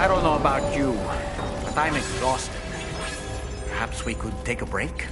I don't know about you, but I'm exhausted. Perhaps we could take a break?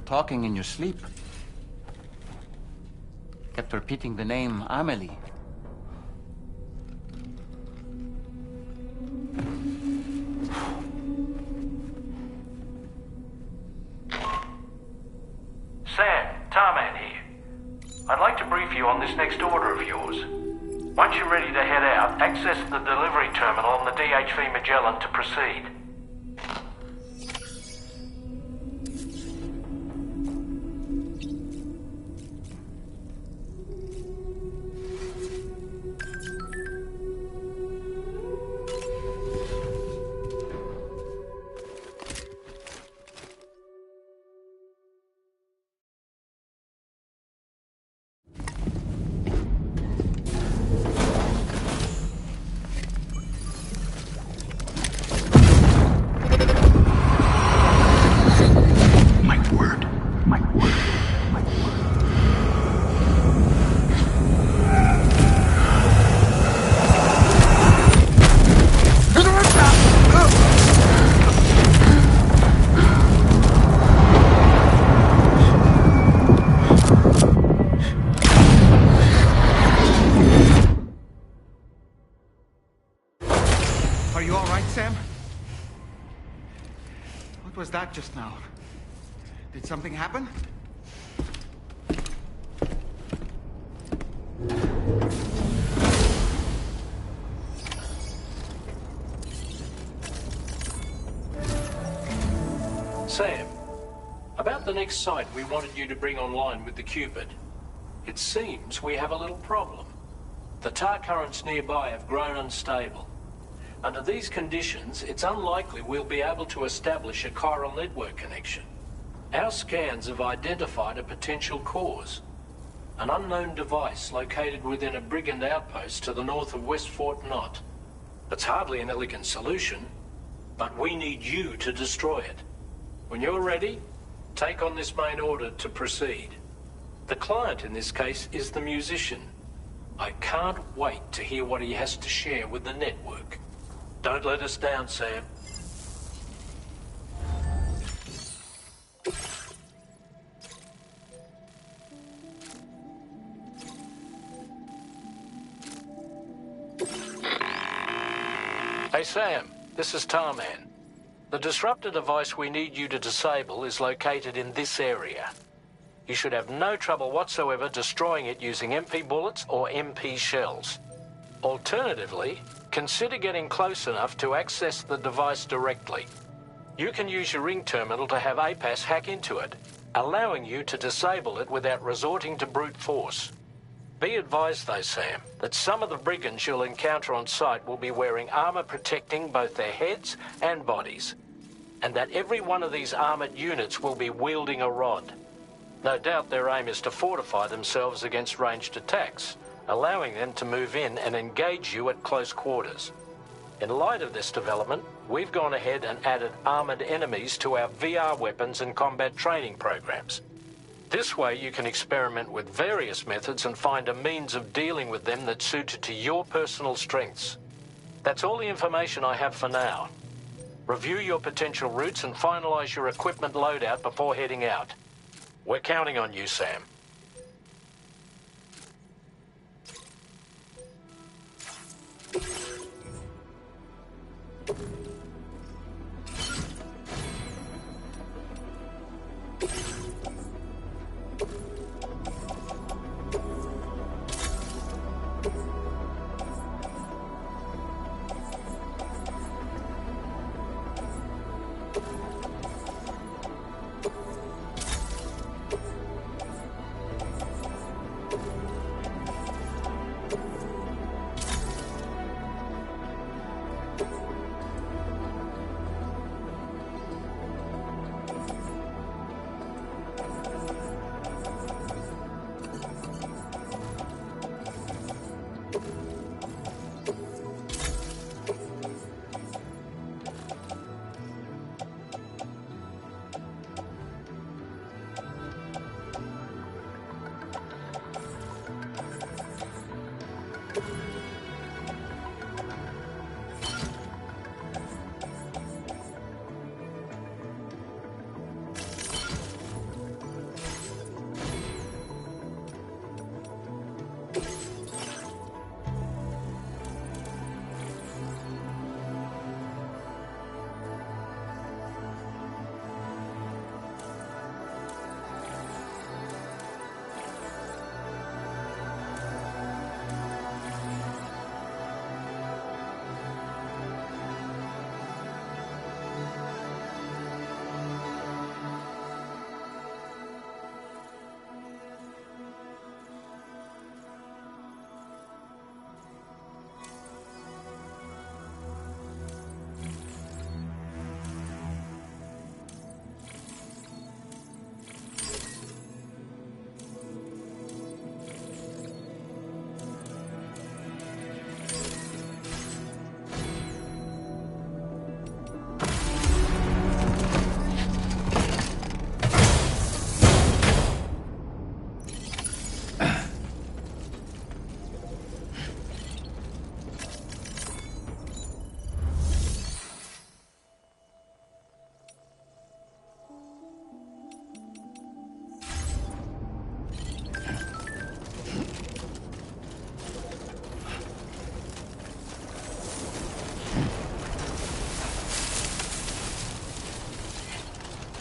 Talking in your sleep. Kept repeating the name Amelie. Sam, Tarman here. I'd like to brief you on this next order of yours. Once you're ready to head out, access the delivery terminal on the Ds2-3 Magellan to proceed. Are you all right, Sam? What was that just now? Did something happen? Sam, about the next site we wanted you to bring online with the Cupid. It seems we have a little problem. The tar currents nearby have grown unstable. Under these conditions, it's unlikely we'll be able to establish a chiral network connection. Our scans have identified a potential cause. An unknown device located within a brigand outpost to the north of West Fort Knot. It's hardly an elegant solution, but we need you to destroy it. When you're ready, take on this main order to proceed. The client in this case is the musician. I can't wait to hear what he has to share with the network. Don't let us down, Sam. Hey, Sam. This is Tarman. The disruptor device we need you to disable is located in this area. You should have no trouble whatsoever destroying it using MP bullets or MP shells. Alternatively, consider getting close enough to access the device directly. You can use your ring terminal to have APAS hack into it, allowing you to disable it without resorting to brute force. Be advised though, Sam, that some of the brigands you'll encounter on site will be wearing armor protecting both their heads and bodies, and that every one of these armored units will be wielding a rod. No doubt their aim is to fortify themselves against ranged attacks, allowing them to move in and engage you at close quarters. In light of this development, we've gone ahead and added armored enemies to our VR weapons and combat training programs. This way you can experiment with various methods and find a means of dealing with them that's suited to your personal strengths. That's all the information I have for now. Review your potential routes and finalize your equipment loadout before heading out. We're counting on you, Sam.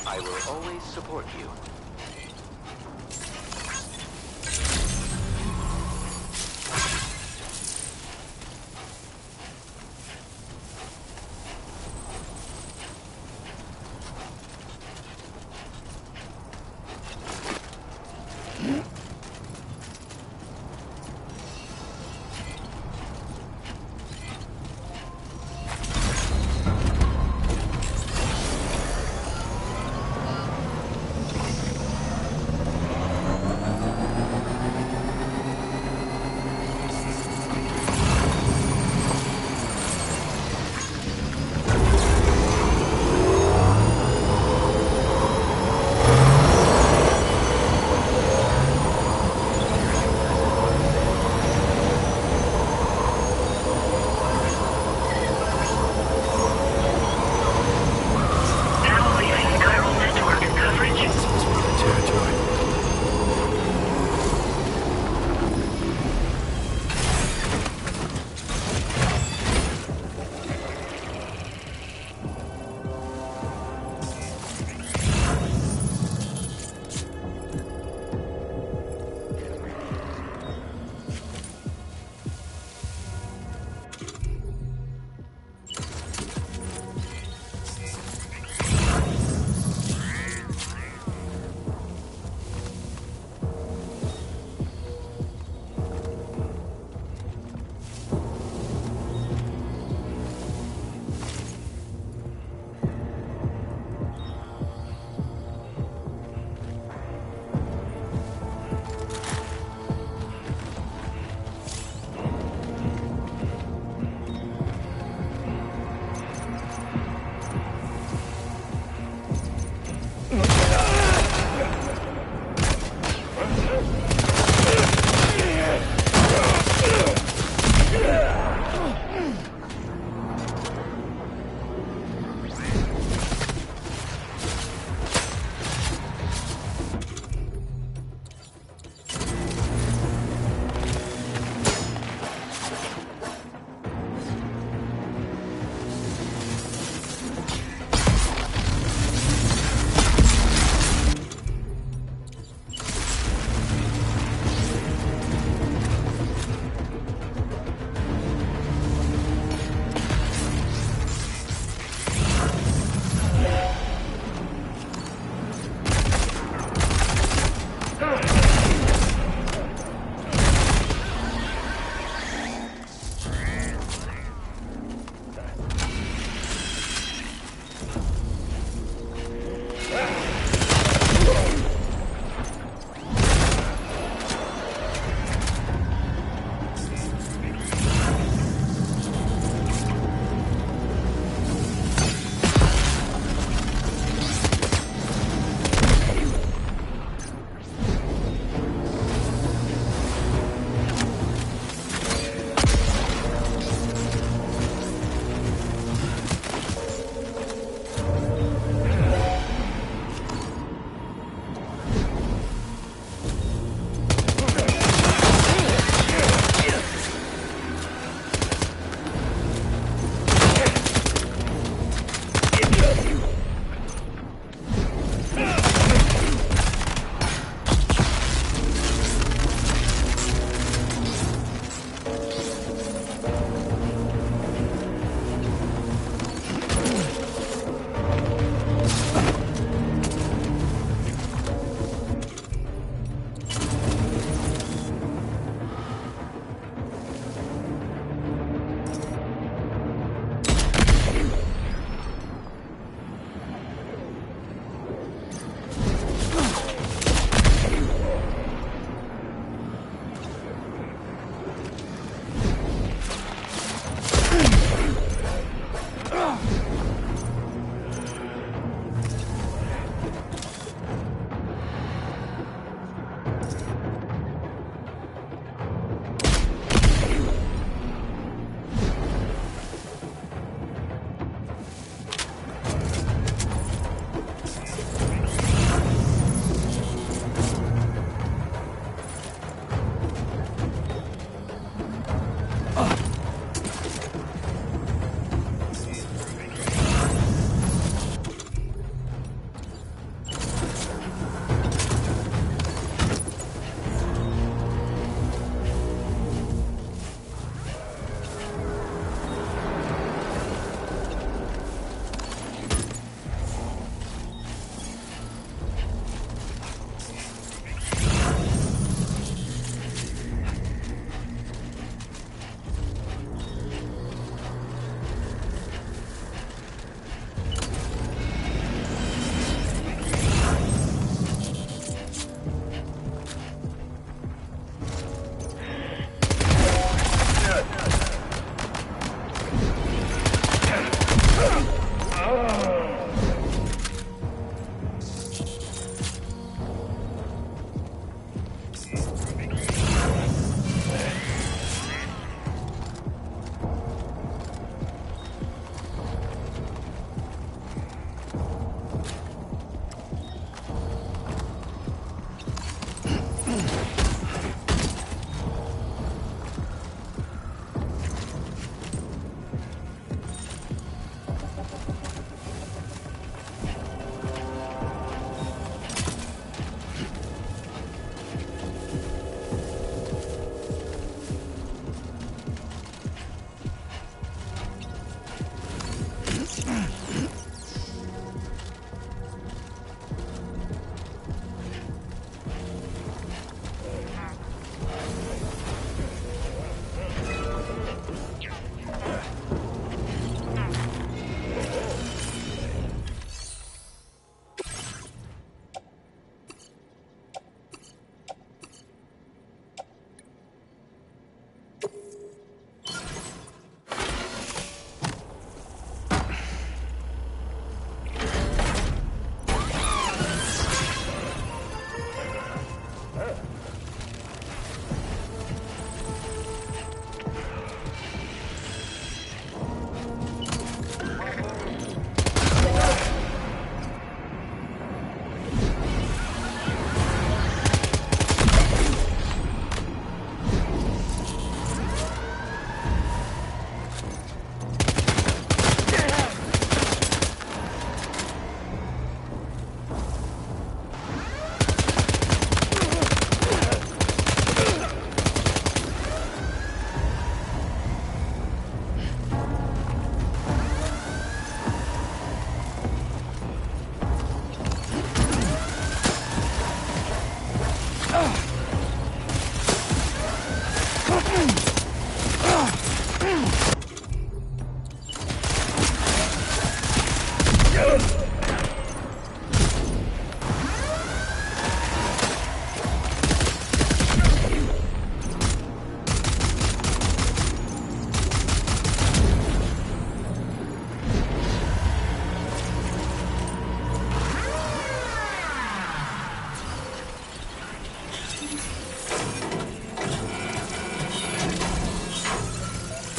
I will always support you.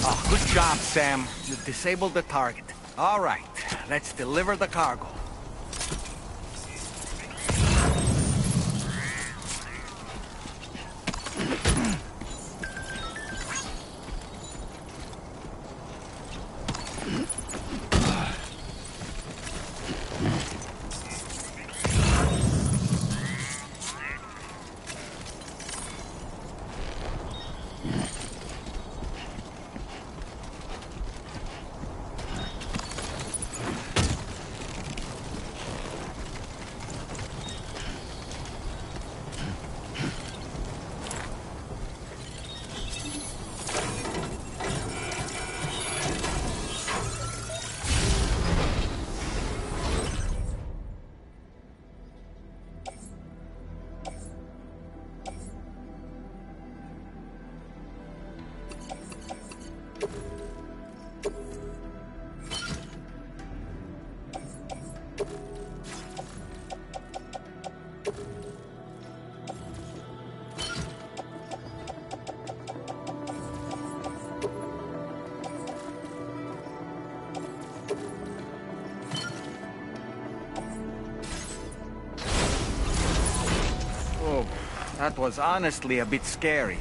Oh, good job, Sam. You disabled the target. All right, let's deliver the cargo. Oh, that was honestly a bit scary.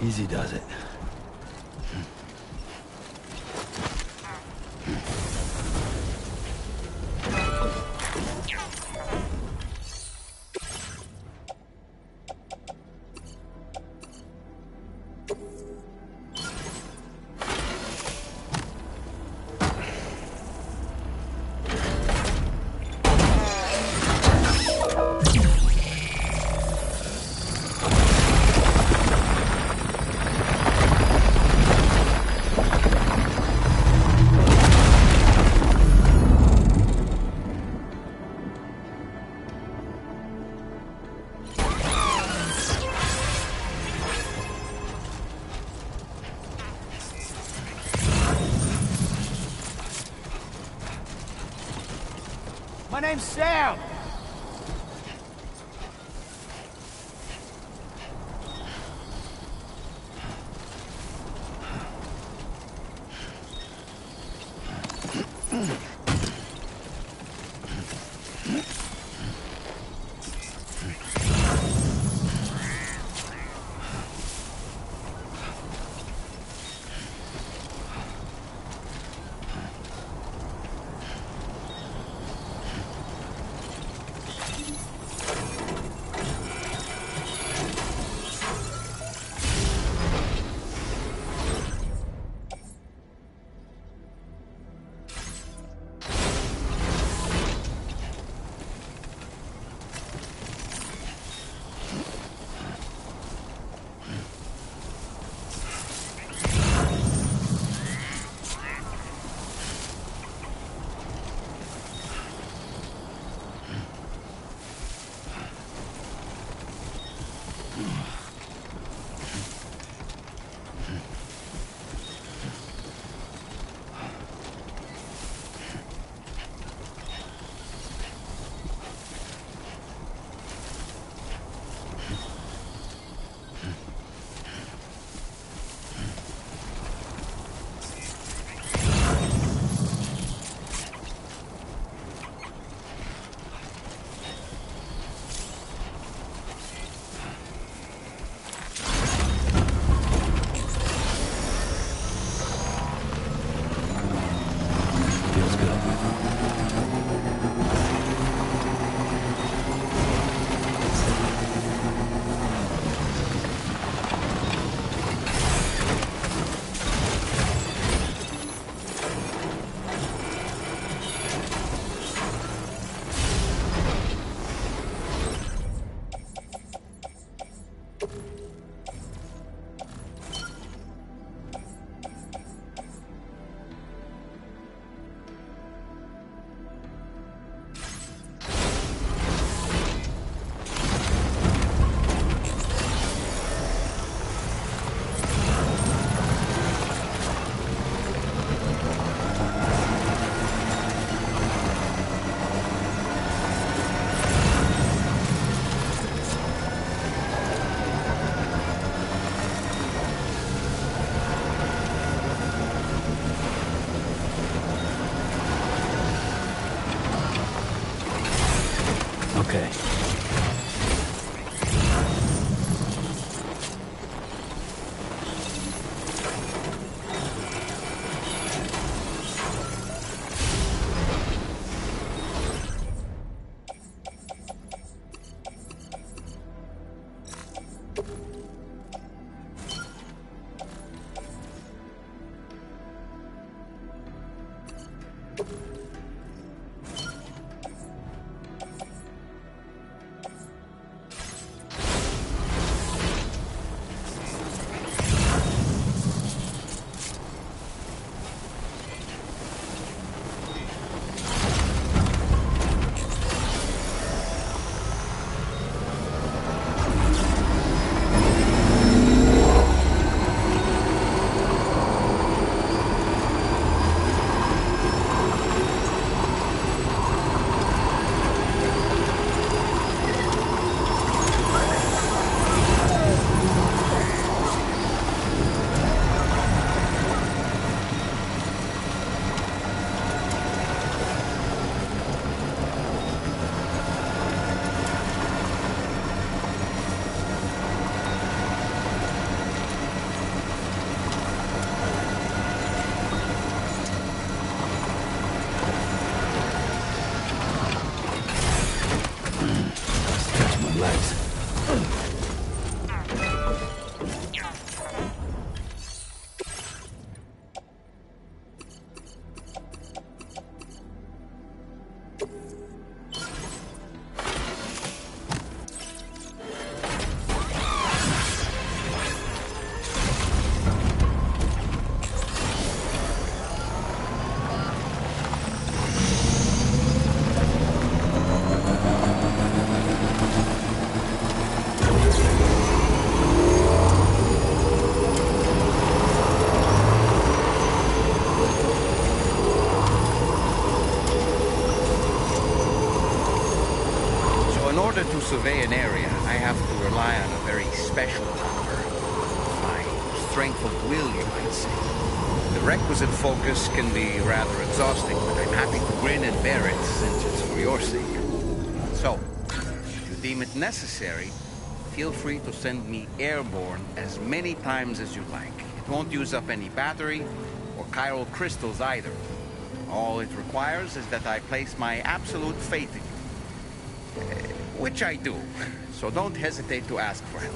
Easy does it. My name's Sam. Okay. to survey an area, I have to rely on a very special power. My strength of will, you might say. The requisite focus can be rather exhausting, but I'm happy to grin and bear it since it's for your sake. So, if you deem it necessary, feel free to send me airborne as many times as you like. It won't use up any battery or chiral crystals either. All it requires is that I place my absolute faith in you. Which I do, so don't hesitate to ask for help.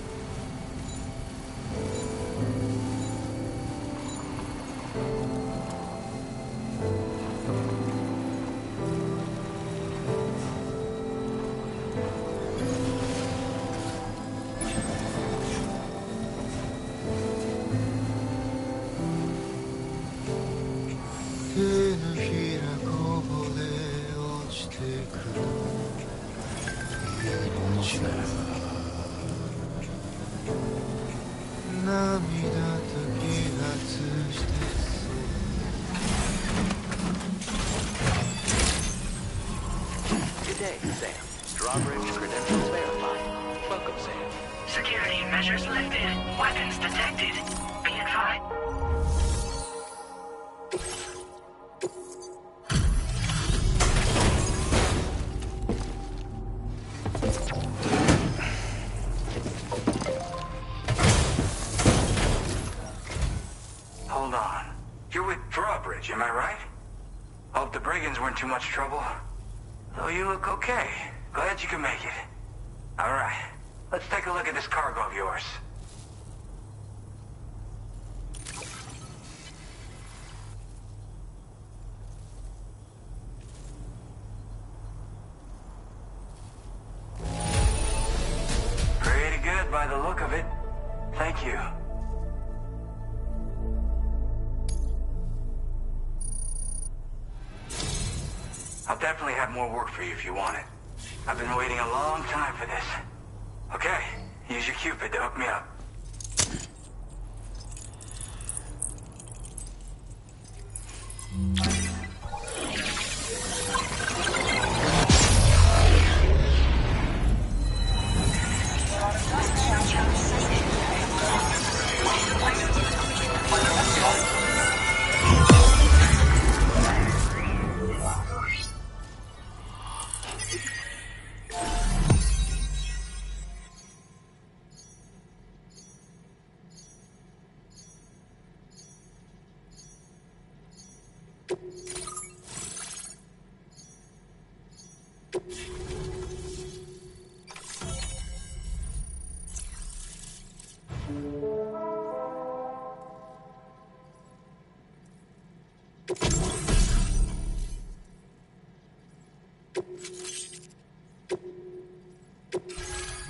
Good day, Sam. Drawbridge credentials verified. Welcome, Sam. Security measures lifted. Weapons detected. Be advised. Hold on. You're with Drawbridge, am I right? Hope the brigands weren't too much trouble. Though you look okay. Glad you can make it. All right. Let's take a look at this cargo of yours. Pretty good by the look of it. Thank you. I'll definitely have more work for you if you want it. I've been waiting a long time for this. Okay, use your Cupid to hook me up.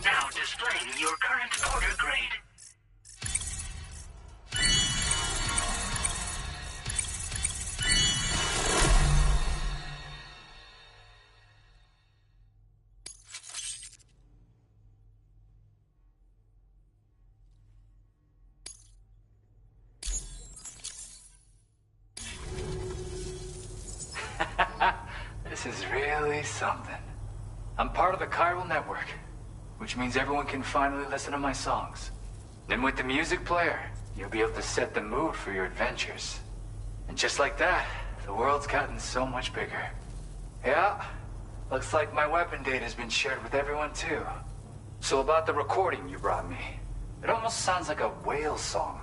Now displaying your current order grade. This is really something. I'm part of the chiral network, which means everyone can finally listen to my songs. And with the music player, you'll be able to set the mood for your adventures. And just like that, the world's gotten so much bigger. Yeah, looks like my weapon data has been shared with everyone too. So about the recording you brought me, it almost sounds like a whale song.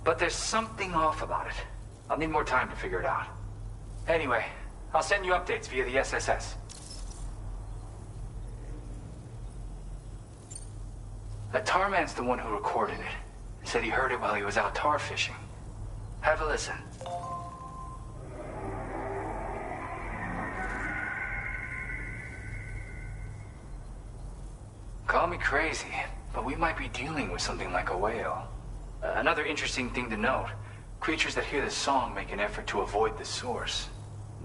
But there's something off about it. I'll need more time to figure it out. Anyway, I'll send you updates via the SSS. That tar man's the one who recorded it. He said he heard it while he was out tar fishing. Have a listen. Call me crazy, but we might be dealing with something like a whale. Another interesting thing to note, creatures that hear this song make an effort to avoid the source.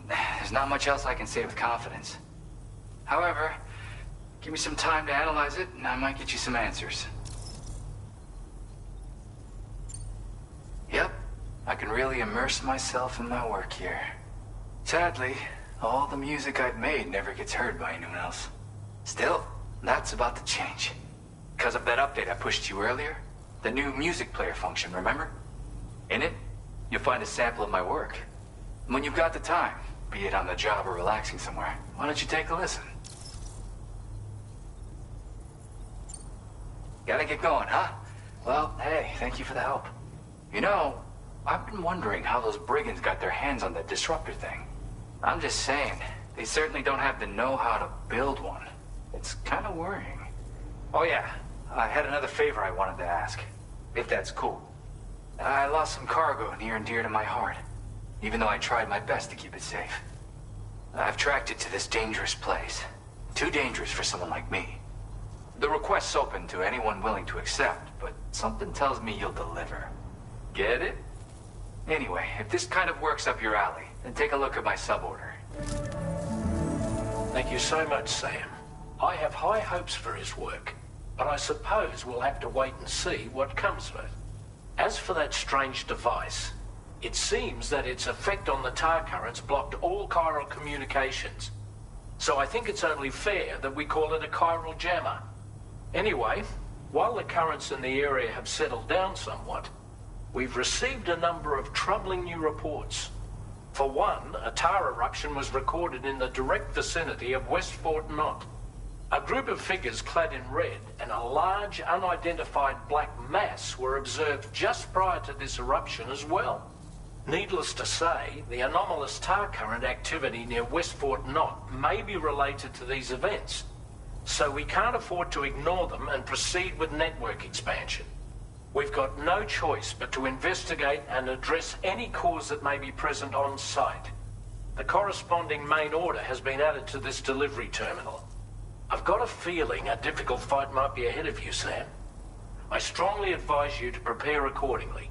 There's not much else I can say with confidence. However, give me some time to analyze it, and I might get you some answers. Yep, I can really immerse myself in my work here. Sadly, all the music I've made never gets heard by anyone else. Still, That's about to change. Because of that update I pushed you earlier, the new music player function, remember? In it, you'll find a sample of my work. When you've got the time, be it on the job or relaxing somewhere, why don't you take a listen? Gotta get going, huh? Well, hey, thank you for the help. You know, I've been wondering how those brigands got their hands on that disruptor thing. I'm just saying, they certainly don't have the know-how to build one. It's kind of worrying. Oh yeah, I had another favor I wanted to ask, if that's cool. I lost some cargo near and dear to my heart, even though I tried my best to keep it safe. I've tracked it to this dangerous place. Too dangerous for someone like me. The request's open to anyone willing to accept, but something tells me you'll deliver. Get it? Anyway, if this kind of works up your alley, then take a look at my suborder. Thank you so much, Sam. I have high hopes for his work, but I suppose we'll have to wait and see what comes of it. As for that strange device, it seems that its effect on the tar currents blocked all chiral communications. So I think it's only fair that we call it a chiral jammer. Anyway, while the currents in the area have settled down somewhat, we've received a number of troubling new reports. For one, a tar eruption was recorded in the direct vicinity of West Fort Knot. A group of figures clad in red and a large unidentified black mass were observed just prior to this eruption as well. Needless to say, the anomalous tar current activity near West Fort Knot may be related to these events, so we can't afford to ignore them and proceed with network expansion. We've got no choice but to investigate and address any cause that may be present on site. The corresponding main order has been added to this delivery terminal. I've got a feeling a difficult fight might be ahead of you, Sam. I strongly advise you to prepare accordingly.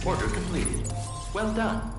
Order completed. Well done.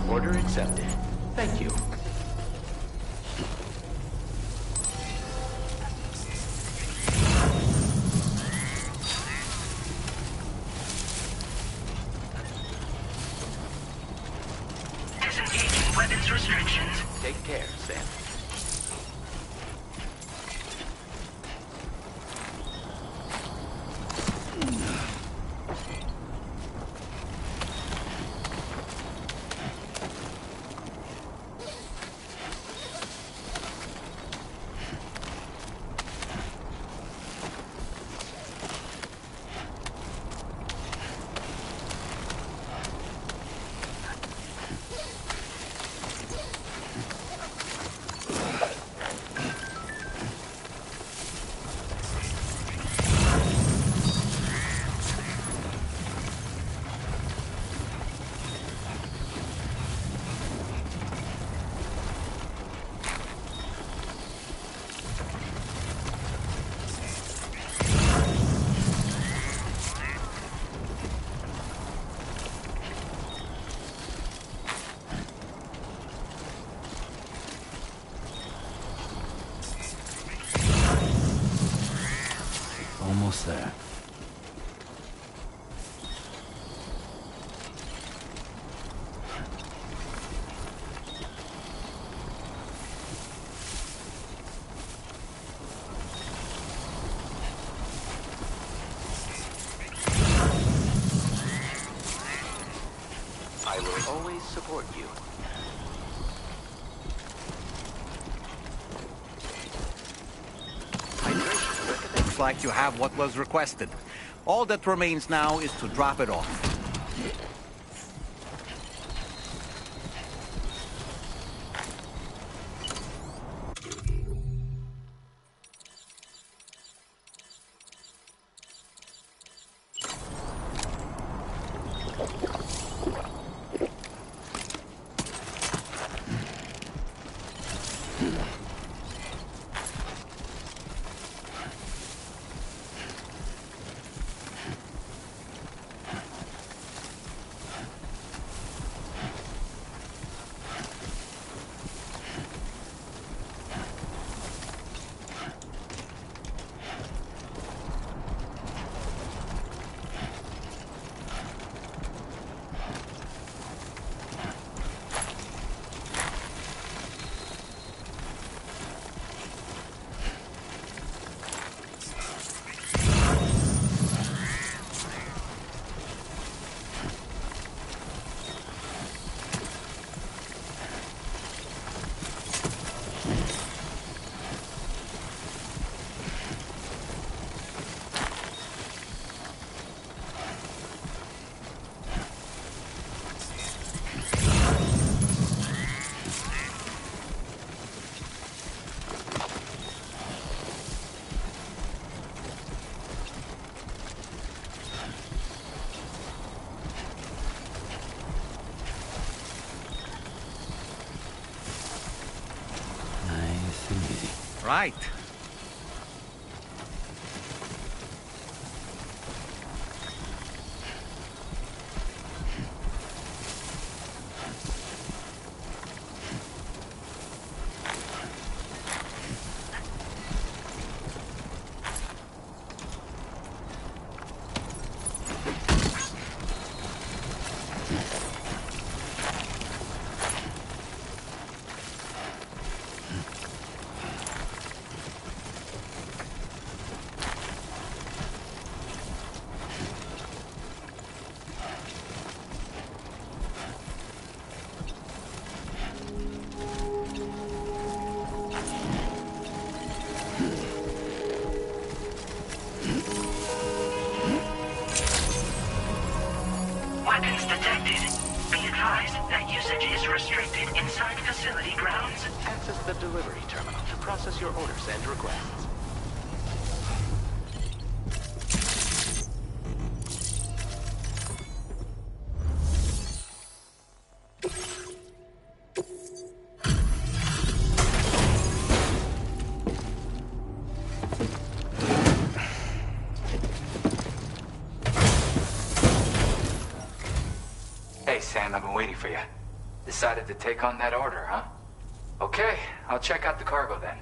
Order accepted. Thank you. Disengaging weapons restrictions. Take care, Sam. Almost there. I will always support you. Looks like you have what was requested. All that remains now is to drop it off. Nice and easy. Right. Weapons detected. Be advised that usage is restricted inside facility grounds. Access the delivery terminal to process your orders and requests. Hey, Sam, I've been waiting for you. Decided to take on that order, huh? Okay, I'll check out the cargo then.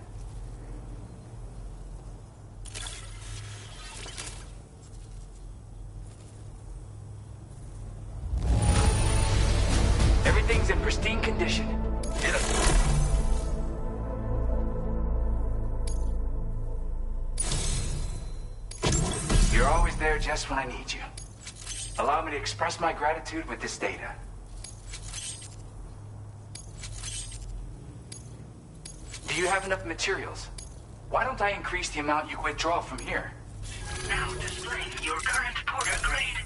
Everything's in pristine condition. Get it. You're always there just when I need you. Allow me to express my gratitude with this data. Do you have enough materials? Why don't I increase the amount you withdraw from here? Now displaying your current porter grade.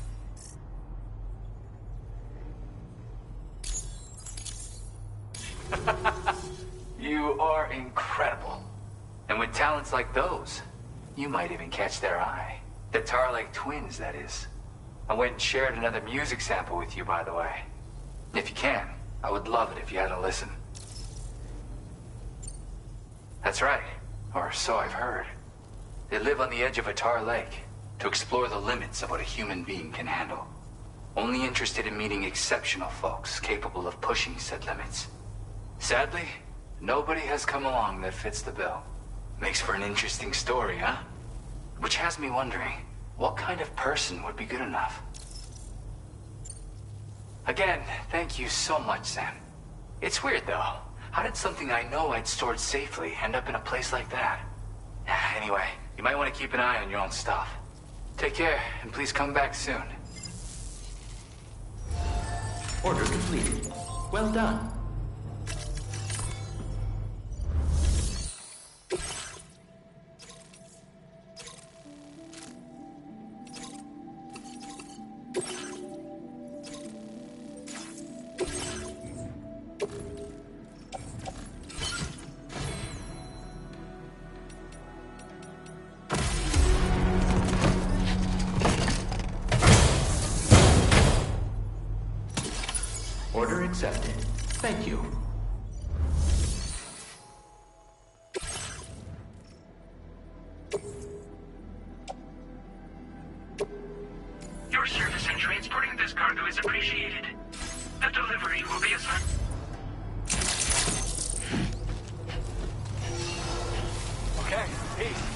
You are incredible. And with talents like those, you might even catch their eye. The Tar-like twins, that is. I went and shared another music sample with you, by the way. If you can, I would love it if you had a listen. That's right, or so I've heard. They live on the edge of a tar lake to explore the limits of what a human being can handle. Only interested in meeting exceptional folks capable of pushing said limits. Sadly, nobody has come along that fits the bill. Makes for an interesting story, huh? Which has me wondering, what kind of person would be good enough? Again, thank you so much, Sam. It's weird, though. How did something I know I'd stored safely end up in a place like that? Anyway, you might want to keep an eye on your own stuff. Take care, and please come back soon. Order completed. Well done. Order accepted. Thank you. Your service in transporting this cargo is appreciated. The delivery will be assigned. Okay, peace.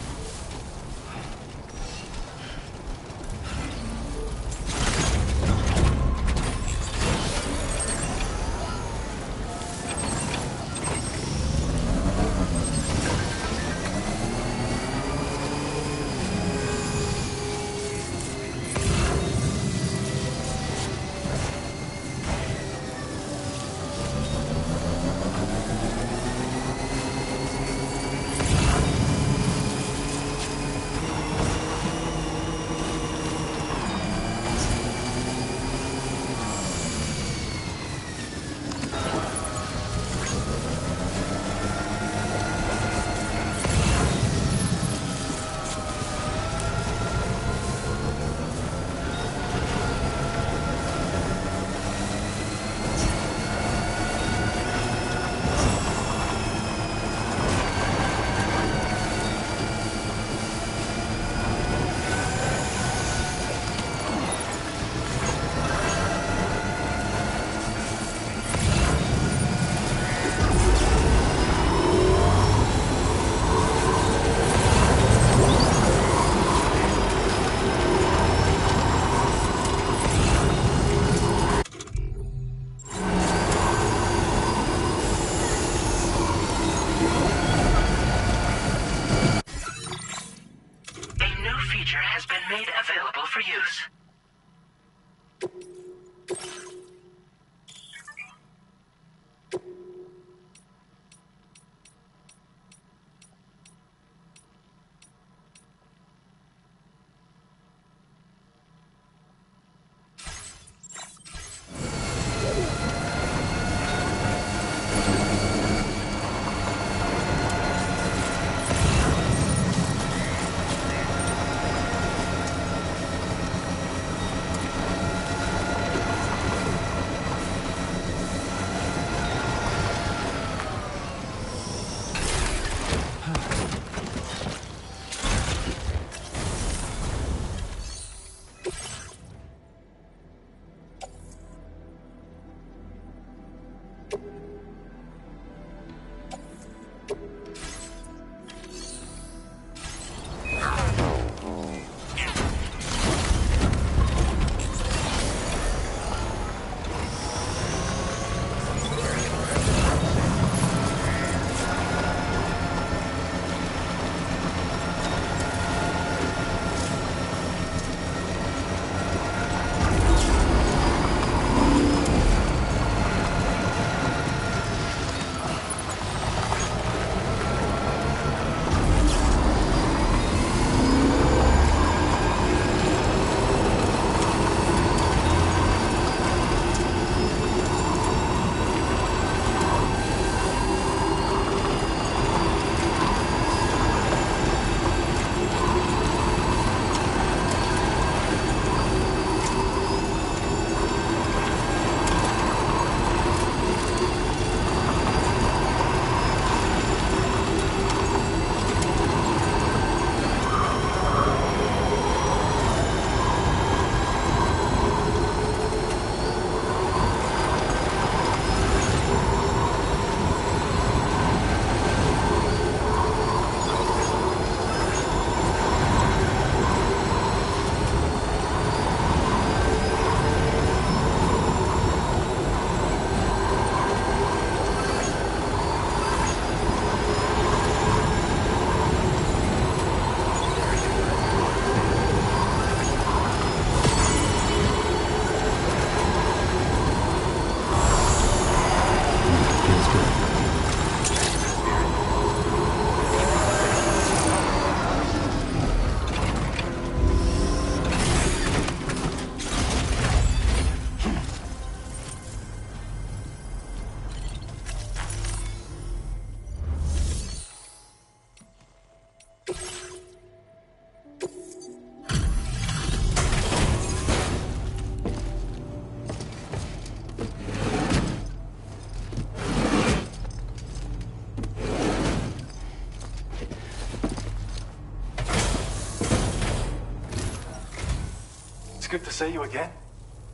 It's good to see you again.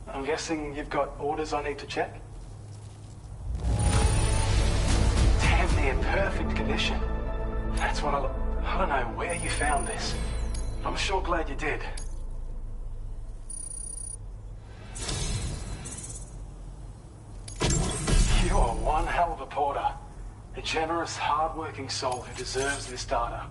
I'm guessing you've got orders I need to check? Damn near perfect condition. That's what I don't know where you found this. I'm sure glad you did. You are one hell of a porter. A generous, hard-working soul who deserves this data.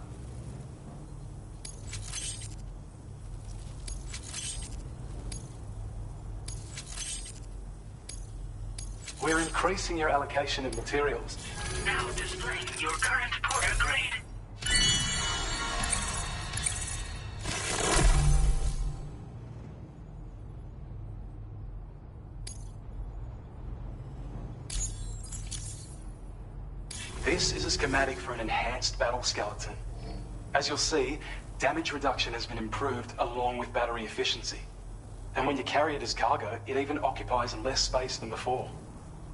We're increasing your allocation of materials. Now displaying your current porter grade. This is a schematic for an enhanced battle skeleton. As you'll see, damage reduction has been improved along with battery efficiency. And when you carry it as cargo, it even occupies less space than before.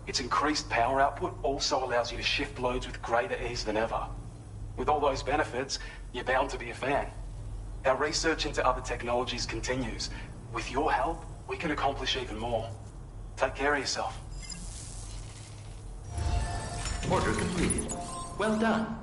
Its increased power output also allows you to shift loads with greater ease than ever. With all those benefits, you're bound to be a fan. Our research into other technologies continues. With your help, we can accomplish even more. Take care of yourself. Order completed. Well done.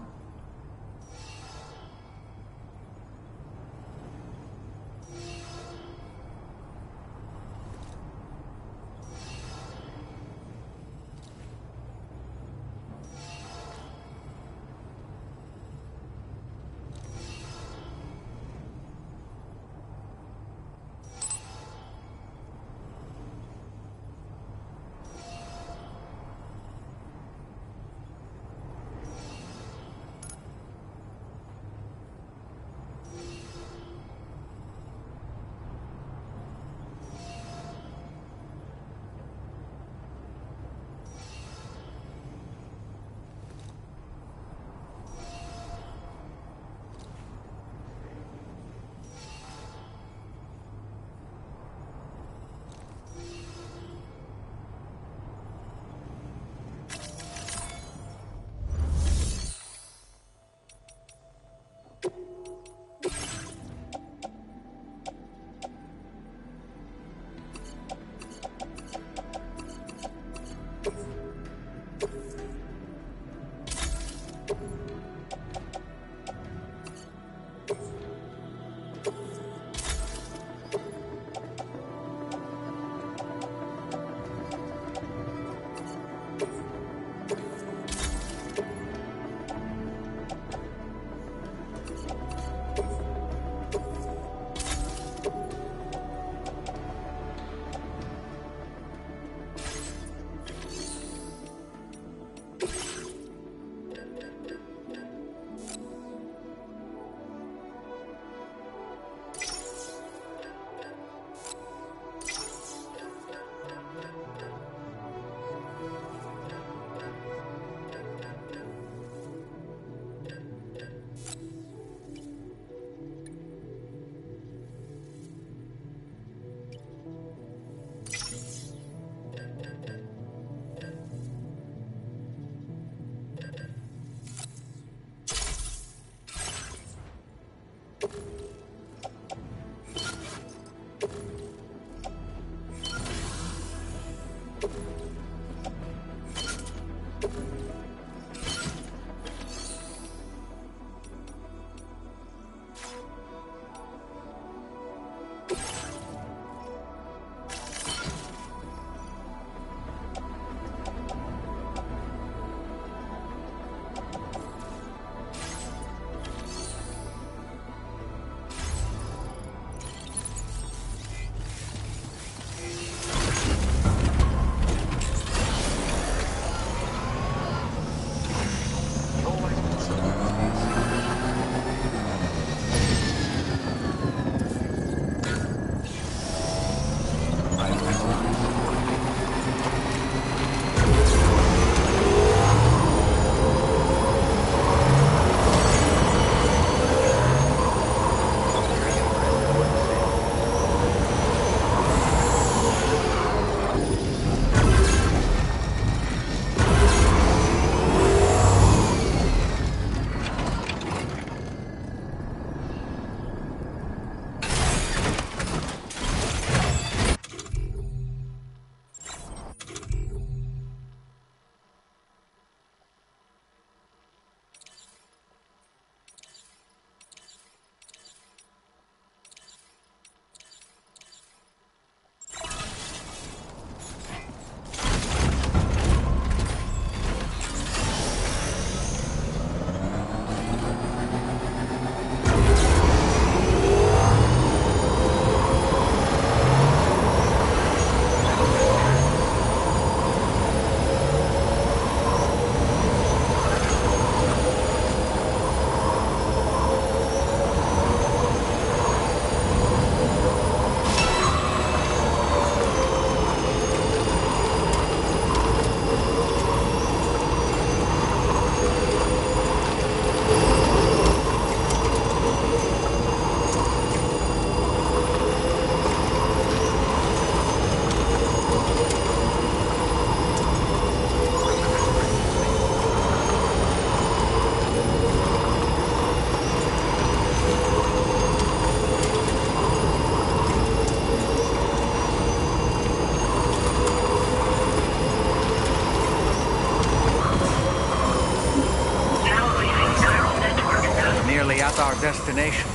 past our destination.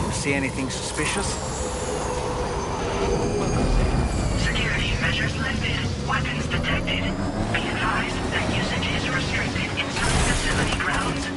You see anything suspicious? Security measures lifted. Weapons detected. Be advised that usage is restricted inside facility grounds.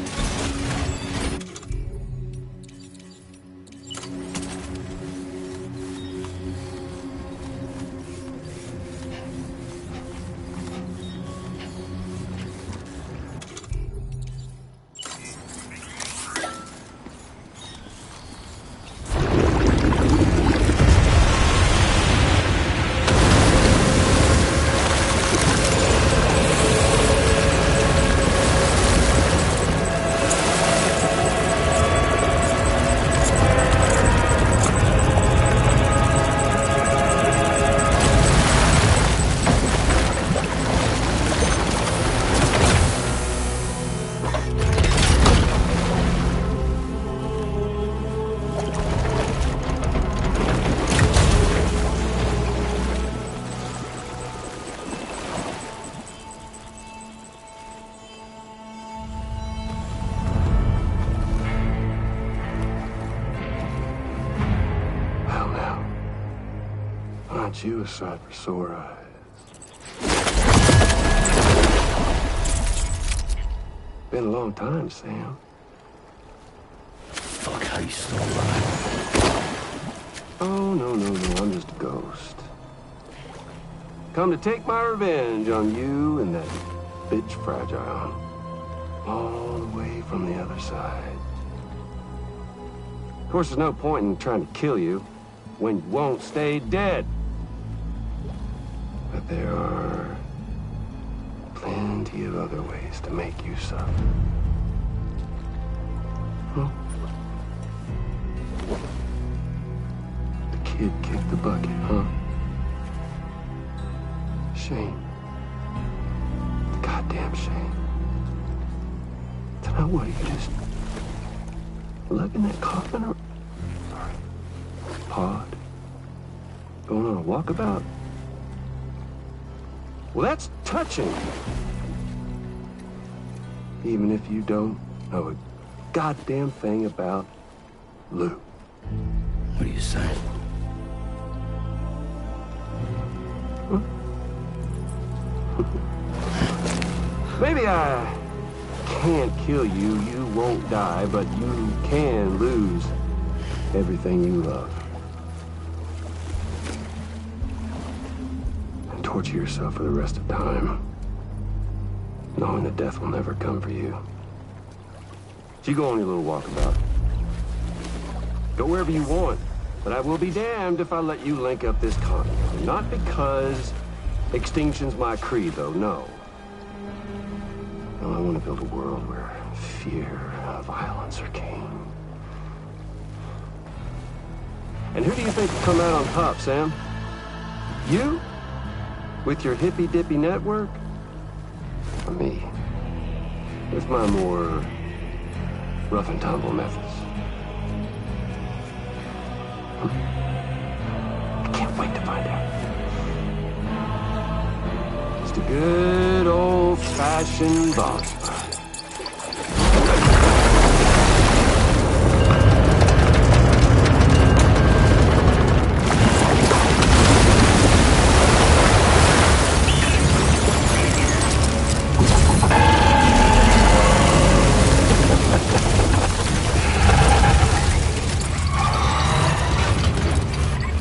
Aren't you a sight for sore eyes? Been a long time, Sam. Fuck, how you still alive? Oh, no, I'm just a ghost. Come to take my revenge on you and that bitch Fragile. All the way from the other side. Of course, there's no point in trying to kill you when you won't stay dead. But there are plenty of other ways to make you suffer. Huh? The kid kicked the bucket, huh? Shame. Goddamn shame. Tonight, what, you just lugging that coffin or pod? Going on a walkabout? Well, that's touching. Even if you don't know a goddamn thing about Lou. What are you saying? Huh? Maybe I can't kill you, you won't die, but you can lose everything you love. And torture yourself for the rest of time, knowing that death will never come for you. So you go on your little walkabout. Go wherever you want, but I will be damned if I let you link up this continent. Not because extinction's my creed, though, no. No, I want to build a world where fear and violence are king. And who do you think will come out on top, Sam? You? With your hippy-dippy network? Or me? With my more rough and tumble methods? I can't wait to find out. Just a good old-fashioned boss fight.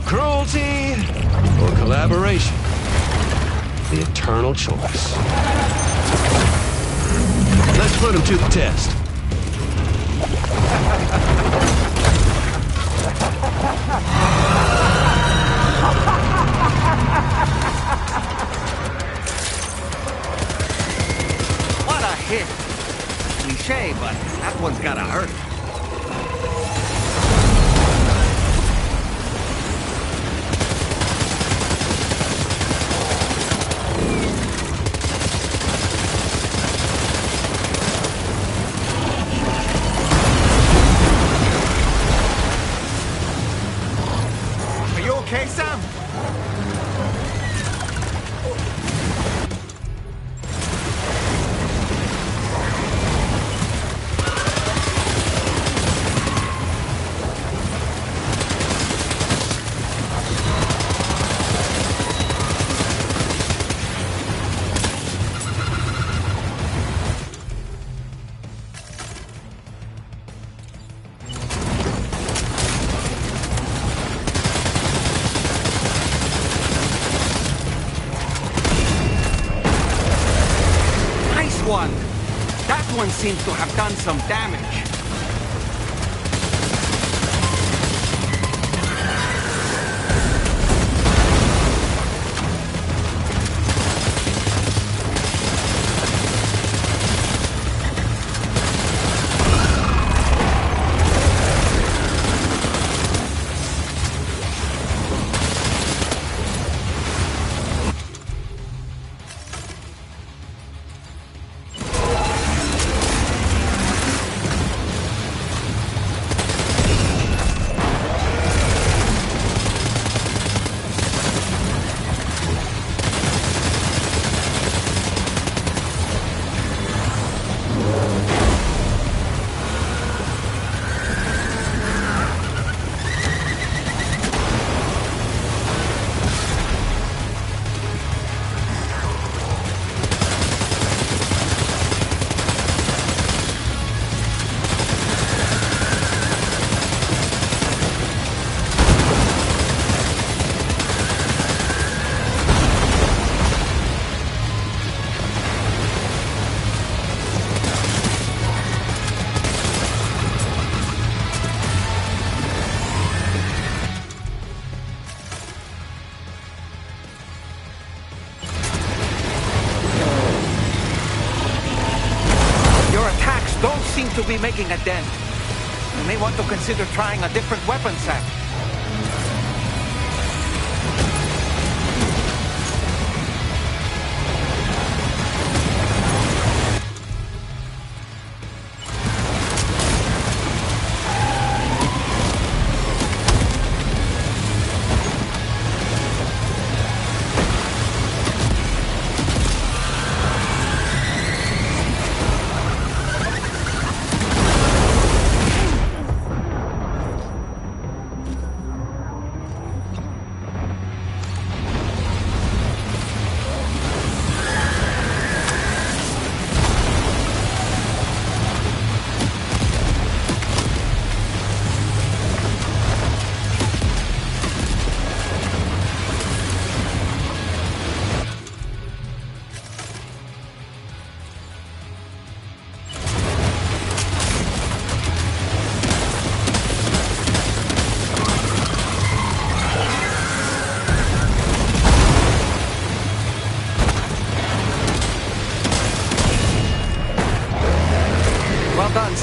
Cruelty or collaboration? The eternal choice. Let's put him to the test. What a hit! Cliché, but that one's gotta hurt. Okay, Sam? one. That one seems to have done some damage. Seem to be making a dent. You may want to consider trying a different weapon set.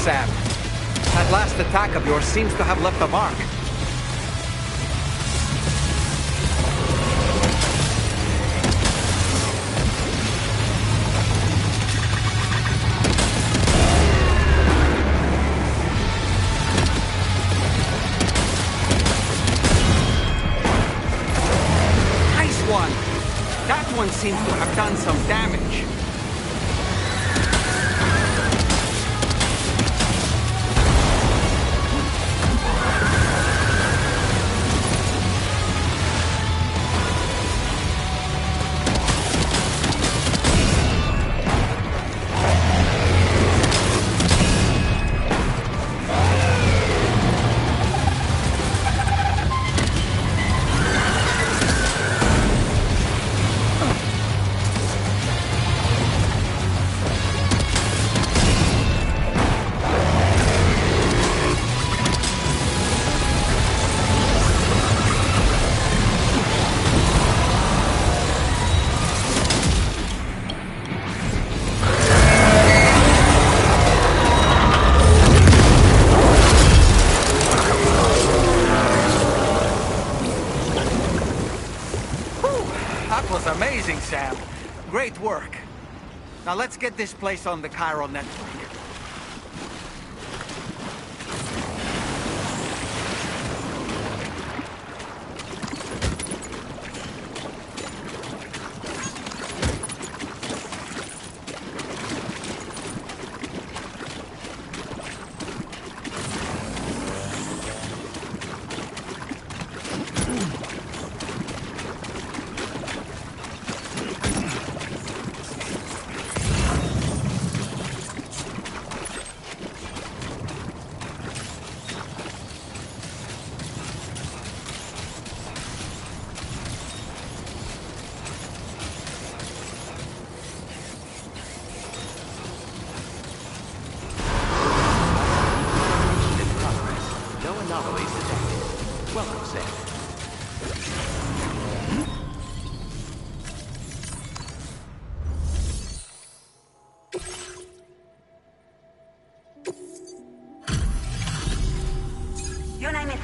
Sam. That last attack of yours seems to have left a mark. Nice one! That one seems to have done some damage. Amazing, Sam. Great work. Now let's get this place on the chiral network.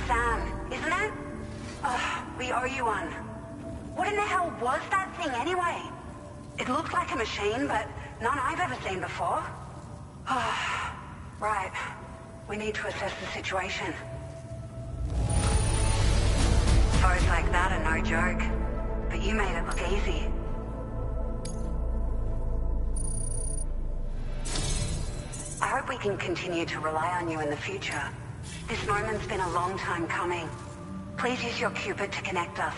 Sam, isn't it? Oh, we owe you one. What in the hell was that thing anyway? It looked like a machine, but none I've ever seen before. Oh, right. We need to assess the situation. Foes like that are no joke, but you made it look easy. I hope we can continue to rely on you in the future. This moment's been a long time coming. Please use your Cupid to connect us.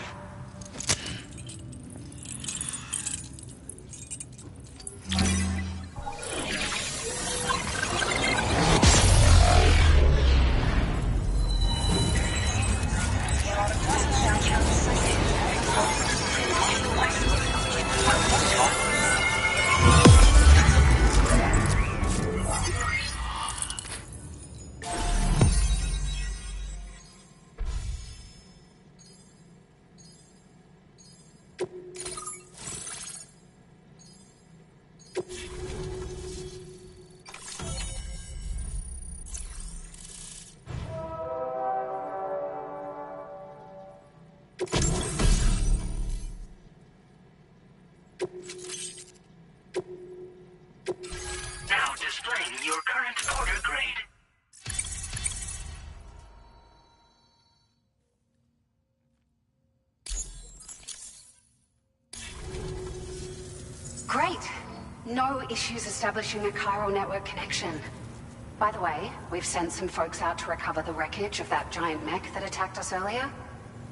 Now displaying your current order grade. Great. No issues establishing a chiral network connection. By the way, we've sent some folks out to recover the wreckage of that giant mech that attacked us earlier.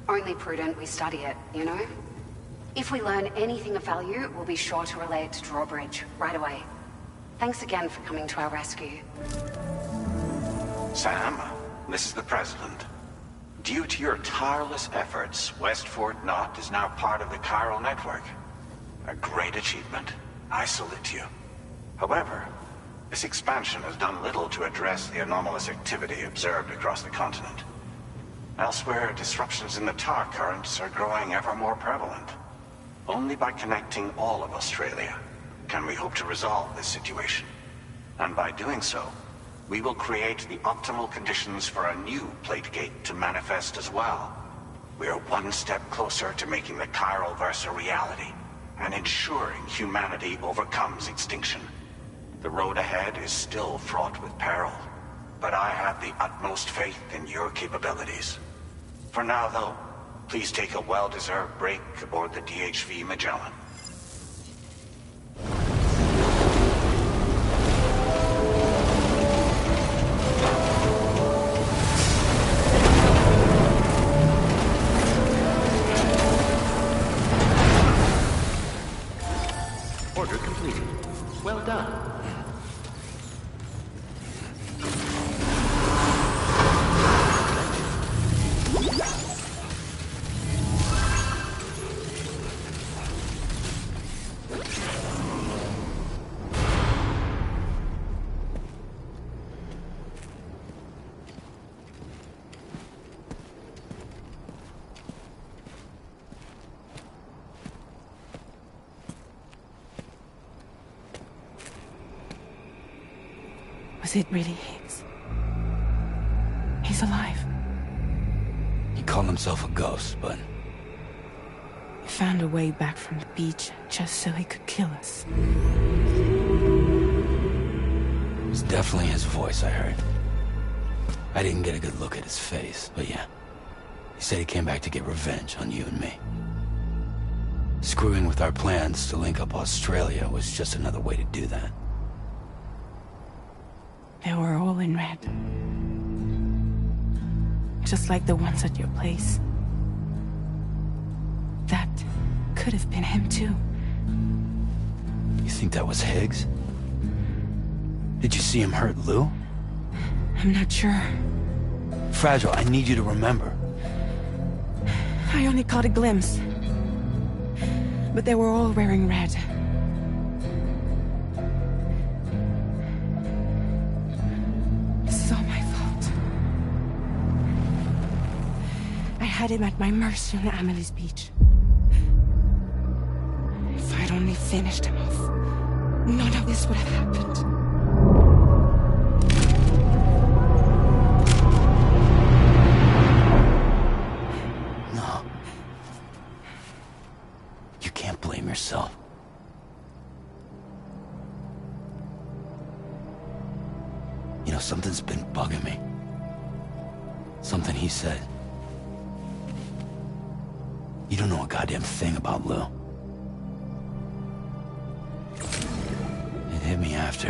Only prudent we study it, you know? If we learn anything of value, we'll be sure to relay it to Drawbridge right away. Thanks again for coming to our rescue. Sam, this is the President. Due to your tireless efforts, West Fort Knot is now part of the chiral network. A great achievement. I salute you. However, this expansion has done little to address the anomalous activity observed across the continent. Elsewhere, disruptions in the tar currents are growing ever more prevalent. Only by connecting all of Australia can we hope to resolve this situation. And by doing so, we will create the optimal conditions for a new Plategate to manifest as well. We are one step closer to making the chiral verse a reality, and ensuring humanity overcomes extinction. The road ahead is still fraught with peril, but I have the utmost faith in your capabilities. For now, though, please take a well-deserved break aboard the DHV Magellan. Order completed. Well done. Was it really Higgs? He's alive. He called himself a ghost, but He found a way back from the beach just so he could kill us. it was definitely his voice I heard. I didn't get a good look at his face, but yeah. He said he came back to get revenge on you and me. Screwing with our plans to link up Australia was just another way to do that. They were all in red. Just like the ones at your place. That could have been him too. You think that was Higgs? Did you see him hurt Lou? I'm not sure. Fragile, I need you to remember. I only caught a glimpse. But they were all wearing red. This is all my fault. I had him at my mercy on Amelie's beach. If I'd only finished him off, none of this would have happened. You know, something's been bugging me. Something he said. You don't know a goddamn thing about Lou. It hit me after.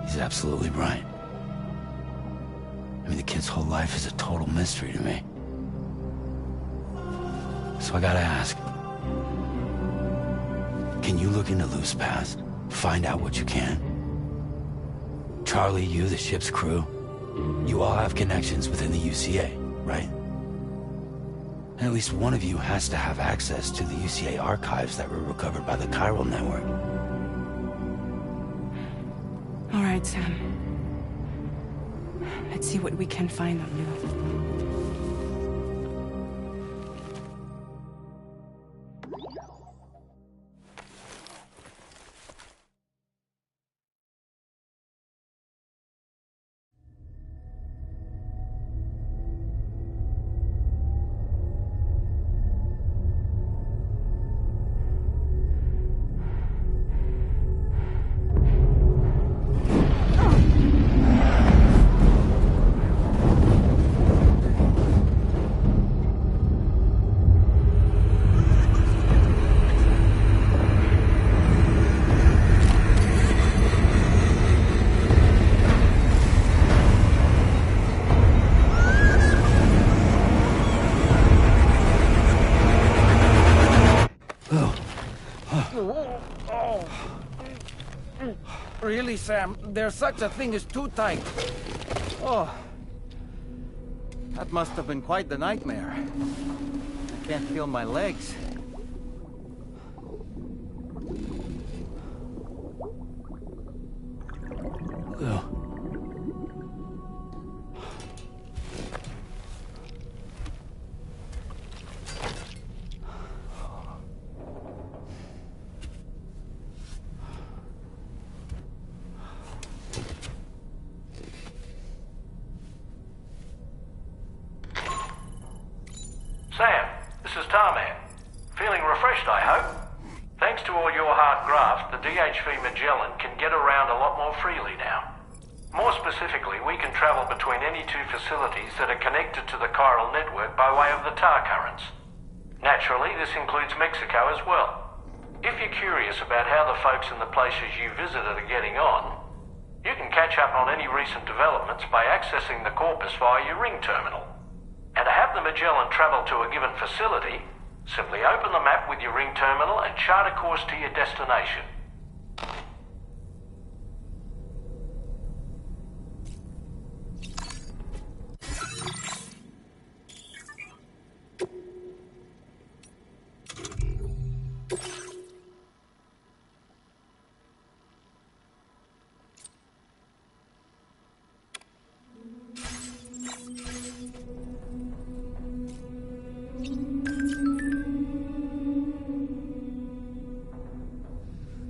He's absolutely right. I mean, the kid's whole life is a total mystery to me. So I gotta ask. Can you look into Lou's past? Find out what you can? Charlie, you, the ship's crew, you all have connections within the UCA, right? And at least one of you has to have access to the UCA archives that were recovered by the Chiral Network. All right, Sam. Let's see what we can find on Lou. Really, Sam, there's such a thing as too tight. Oh, that must have been quite the nightmare. I can't feel my legs. Lou. Sam, this is Tarman. Feeling refreshed, I hope? Thanks to all your hard graft, the DHV Magellan can get around a lot more freely now. More specifically, we can travel between any two facilities that are connected to the chiral network by way of the tar currents. Naturally, this includes Mexico as well. If you're curious about how the folks in the places you visited are getting on, you can catch up on any recent developments by accessing the corpus via your ring terminal. And to have the Magellan travel to a given facility, simply open the map with your ring terminal and chart a course to your destination.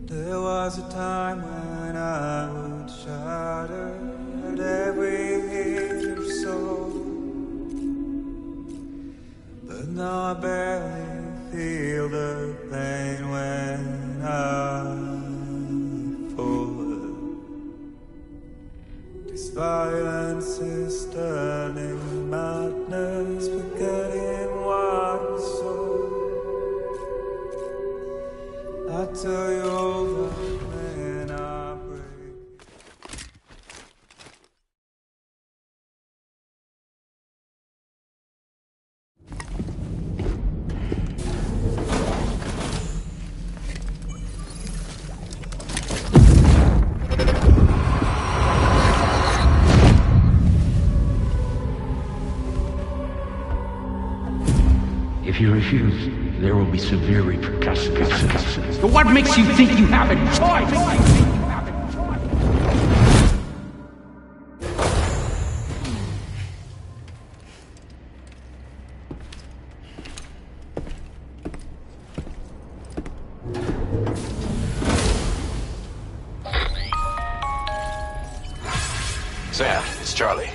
There was a time when I would shatter at every hit or soul, but now I barely feel the pain when I fall. This violence is turning madness, forgetting what we saw. I tell you over when I break. If you refuse, there will be severe repercussions. But what makes you think you have a choice? Sam, it's Charlie.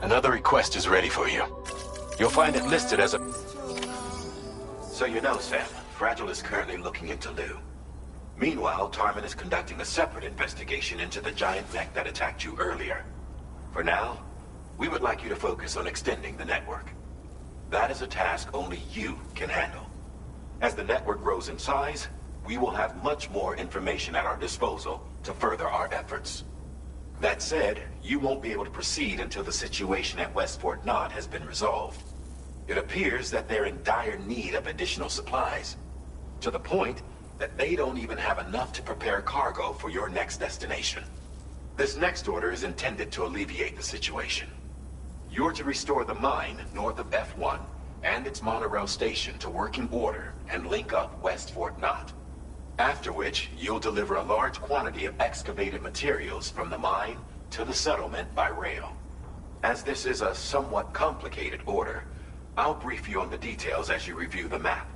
Another request is ready for you. You'll find it listed as a... So you know, Sam, Fragile is currently looking into Lou. Meanwhile, Tarman is conducting a separate investigation into the giant mech that attacked you earlier. For now, we would like you to focus on extending the network. That is a task only you can handle. As the network grows in size, we will have much more information at our disposal to further our efforts. That said, you won't be able to proceed until the situation at West Fort Knott has been resolved. It appears that they're in dire need of additional supplies, to the point that they don't even have enough to prepare cargo for your next destination. This next order is intended to alleviate the situation. You're to restore the mine north of F1 and its monorail station to working order and link up West Fort Knott. After which, you'll deliver a large quantity of excavated materials from the mine to the settlement by rail. As this is a somewhat complicated order, I'll brief you on the details as you review the map.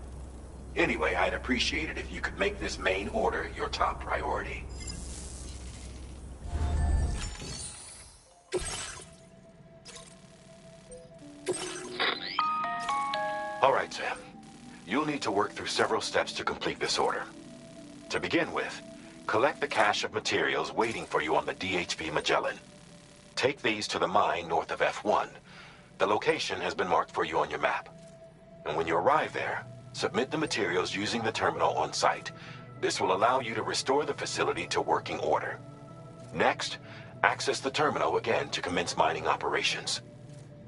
Anyway, I'd appreciate it if you could make this main order your top priority. All right, Sam. You'll need to work through several steps to complete this order. To begin with, collect the cache of materials waiting for you on the DHV Magellan. Take these to the mine north of F1. The location has been marked for you on your map. And when you arrive there, submit the materials using the terminal on site. This will allow you to restore the facility to working order. Next, access the terminal again to commence mining operations.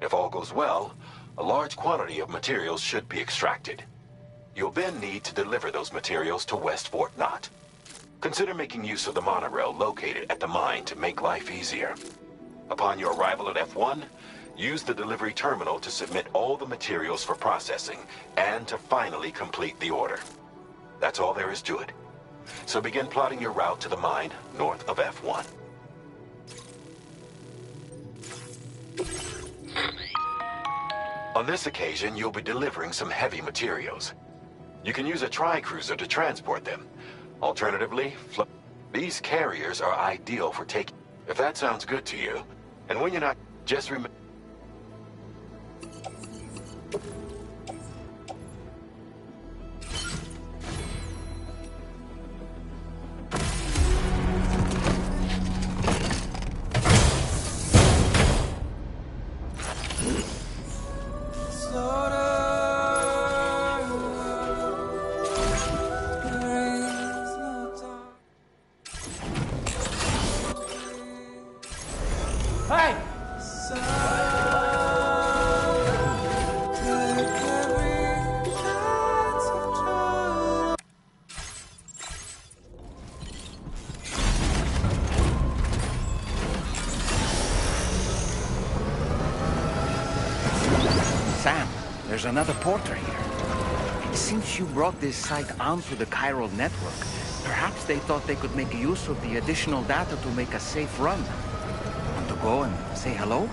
If all goes well, a large quantity of materials should be extracted. You'll then need to deliver those materials to West Fort Knott. Consider making use of the monorail located at the mine to make life easier. Upon your arrival at F1, use the delivery terminal to submit all the materials for processing and to finally complete the order. That's all there is to it. So begin plotting your route to the mine north of F1. On this occasion, you'll be delivering some heavy materials. You can use a tri-cruiser to transport them. Alternatively, these carriers are ideal for taking... If that sounds good to you, and when you're not, just remember... Sam, there's another porter here. Since you brought this site onto the chiral network, perhaps they thought they could make use of the additional data to make a safe run. Want to go and say hello?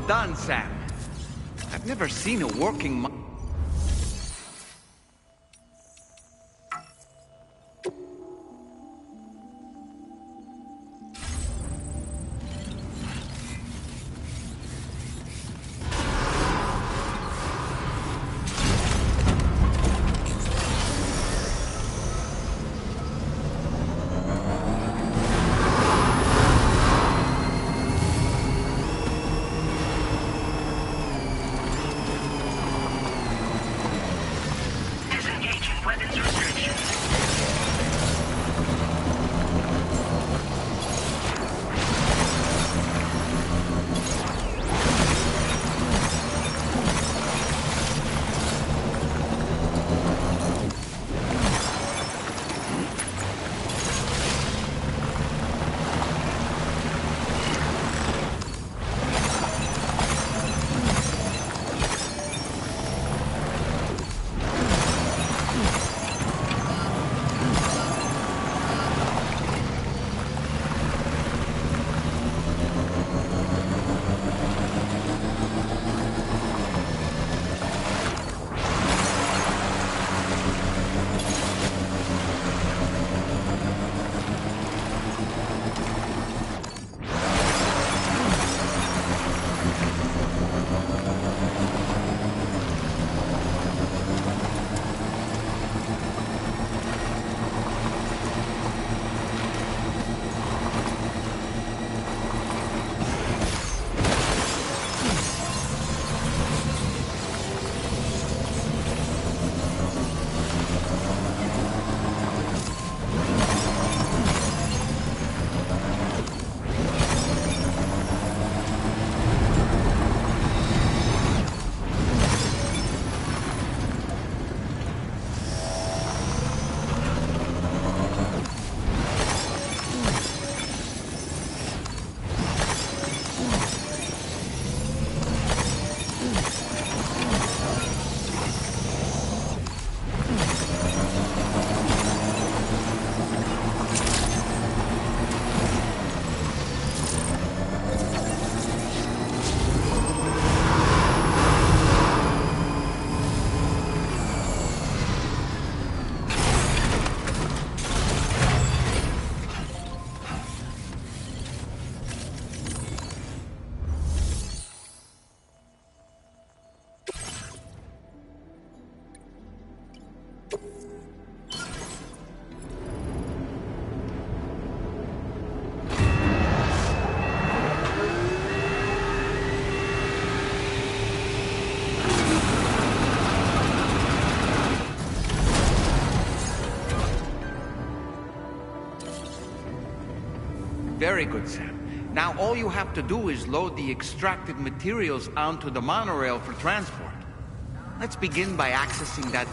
done, Sam. I've never seen a working Disengaging weapons restrictions. Very good, Sam. Now all you have to do is load the extracted materials onto the monorail for transport. Let's begin by accessing that...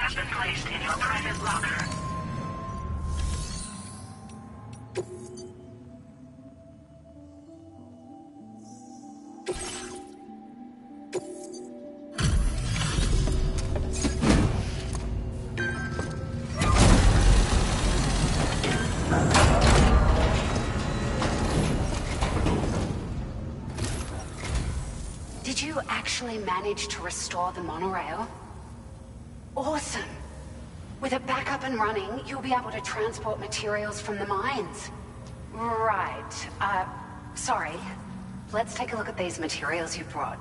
has been placed in your private locker. Did you actually manage to restore the monorail? Awesome! With it back up and running, you'll be able to transport materials from the mines. Right. Sorry. Let's take a look at these materials you brought.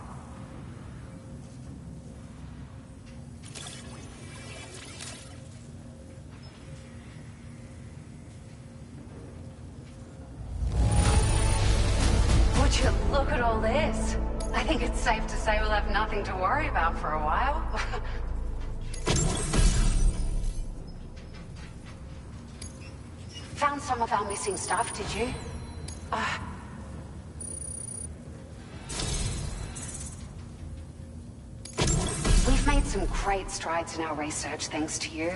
Would you look at all this? I think it's safe to say we'll have nothing to worry about for a while. Found some of our missing stuff, did you? We've made some great strides in our research thanks to you.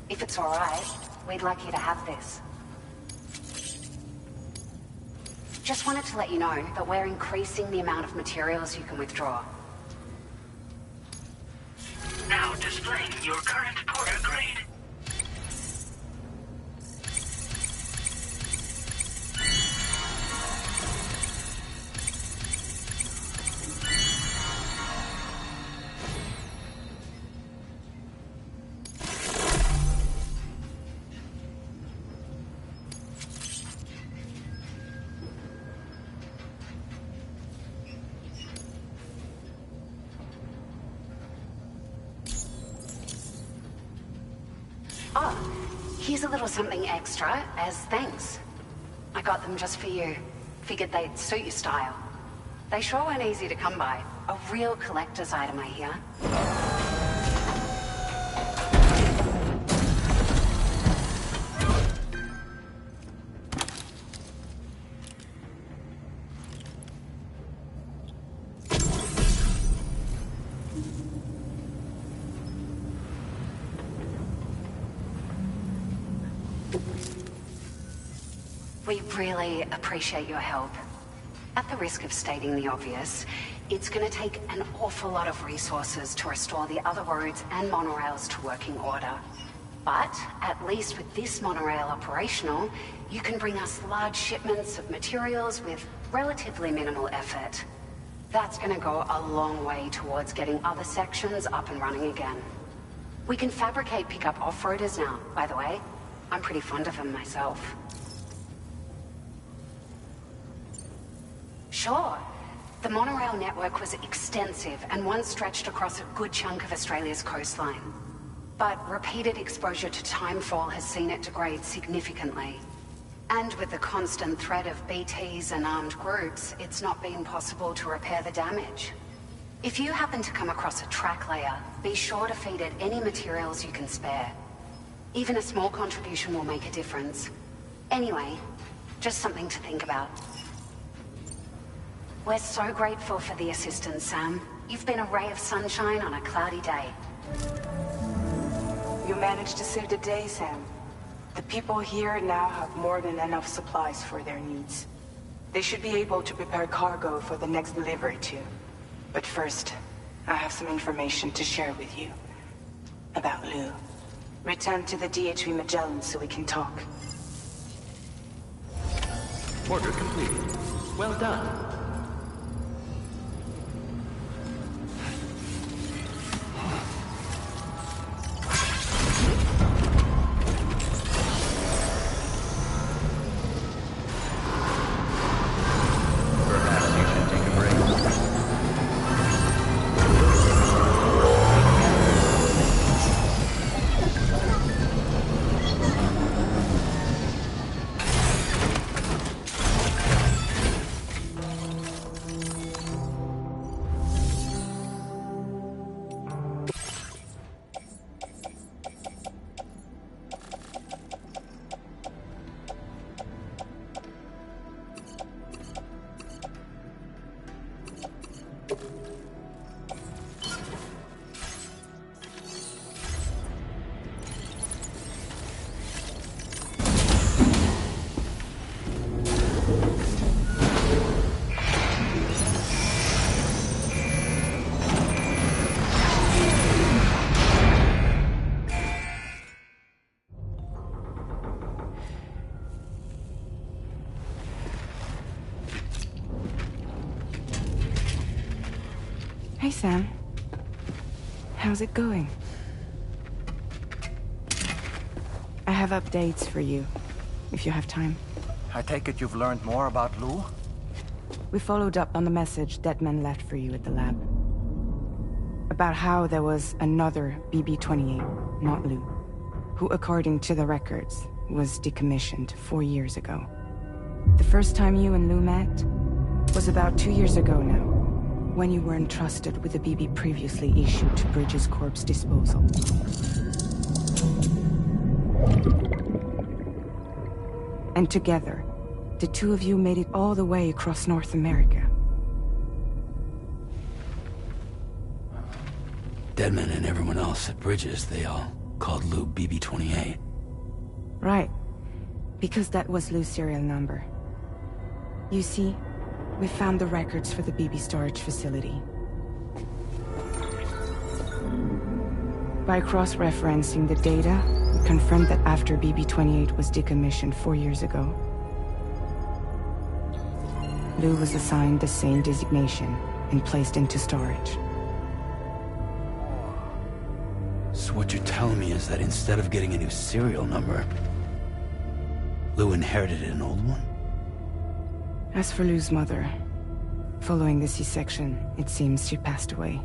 If it's all right, we'd like you to have this. Just wanted to let you know that we're increasing the amount of materials you can withdraw. Now displaying your current porter grade. Oh, here's a little something extra as thanks. I got them just for you. Figured they'd suit your style. They sure weren't easy to come by. A real collector's item, I hear. We really appreciate your help. At the risk of stating the obvious, it's going to take an awful lot of resources to restore the other roads and monorails to working order. But, at least with this monorail operational, you can bring us large shipments of materials with relatively minimal effort. That's going to go a long way towards getting other sections up and running again. We can fabricate pickup off-roaders now, by the way. I'm pretty fond of them myself. Sure. The monorail network was extensive and once stretched across a good chunk of Australia's coastline. But repeated exposure to timefall has seen it degrade significantly. And with the constant threat of BTs and armed groups, it's not been possible to repair the damage. If you happen to come across a track layer, be sure to feed it any materials you can spare. Even a small contribution will make a difference. Anyway, just something to think about. We're so grateful for the assistance, Sam. You've been a ray of sunshine on a cloudy day. You managed to save the day, Sam. The people here now have more than enough supplies for their needs. They should be able to prepare cargo for the next delivery too. But first, I have some information to share with you. About Lou. Return to the Ds2-3 Magellan so we can talk. Order completed. Well done. Hey, Sam. How's it going? I have updates for you, if you have time. I take it you've learned more about Lou? We followed up on the message Deadman left for you at the lab. About how there was another BB-28, not Lou, who, according to the records, was decommissioned 4 years ago. The first time you and Lou met was about 2 years ago now, when you were entrusted with the BB previously issued to Bridges Corp's disposal. And together, the two of you made it all the way across North America. Deadman and everyone else at Bridges, they all called Lou BB-28. Right. Because that was Lou's serial number. You see, we found the records for the BB storage facility. By cross-referencing the data, we confirmed that after BB-28 was decommissioned 4 years ago, Lou was assigned the same designation and placed into storage. So what you're telling me is that instead of getting a new serial number, Lou inherited an old one? As for Lou's mother, following the C-section, it seems she passed away.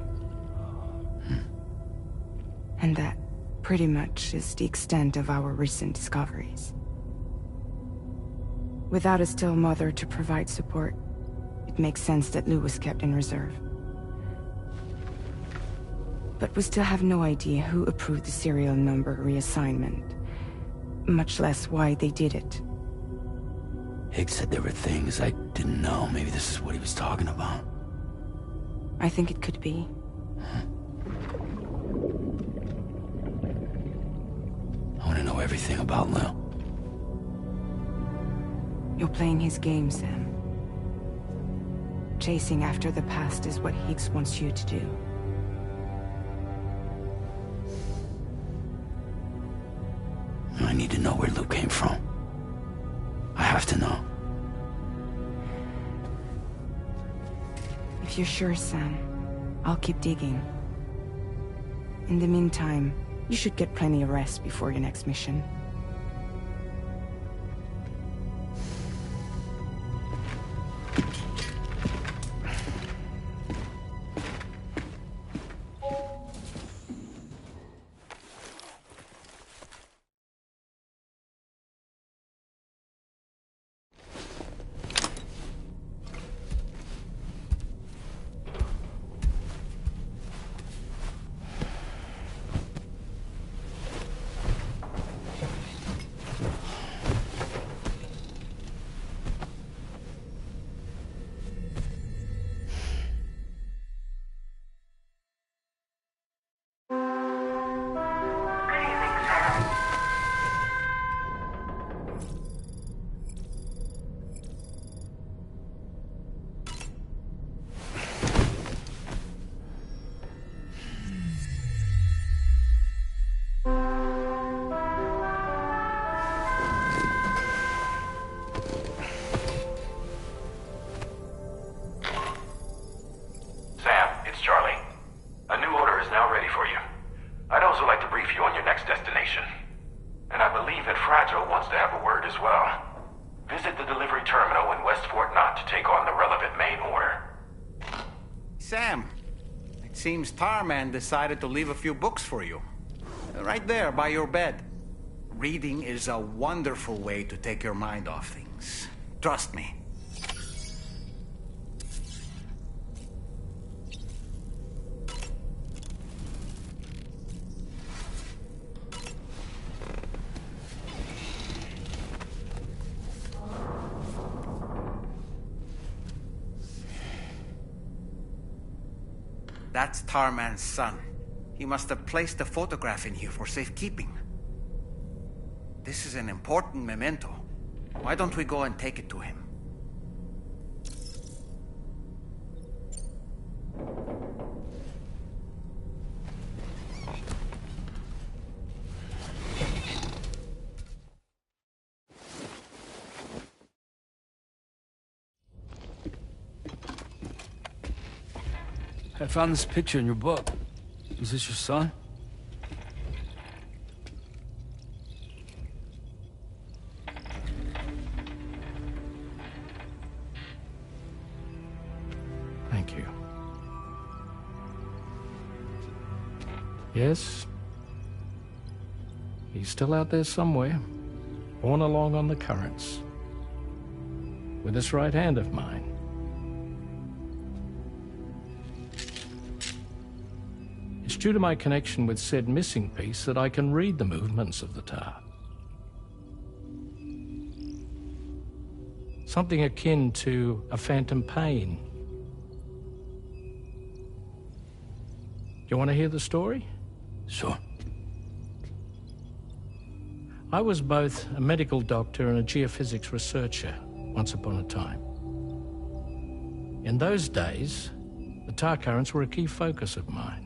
And that, pretty much, is the extent of our recent discoveries. Without a still mother to provide support, it makes sense that Lou was kept in reserve. But we still have no idea who approved the serial number reassignment, much less why they did it. Higgs said there were things I didn't know. Maybe this is what he was talking about. I think it could be. I want to know everything about Lou. You're playing his game, Sam. Chasing after the past is what Higgs wants you to do. I need to know where Lou came from. I have to know. If you're sure, Sam, I'll keep digging. In the meantime, you should get plenty of rest before your next mission. Seems Tarman decided to leave a few books for you. Right there, by your bed. Reading is a wonderful way to take your mind off things. Trust me. That's Tarman's son. He must have placed a photograph in here for safekeeping. This is an important memento. Why don't we go and take it to him? I found this picture in your book. Is this your son? Thank you. Yes. He's still out there somewhere, borne along on the currents, with this right hand of mine. It's due to my connection with said missing piece that I can read the movements of the tar. Something akin to a phantom pain. You want to hear the story? Sure. I was both a medical doctor and a geophysics researcher once upon a time. In those days, the tar currents were a key focus of mine.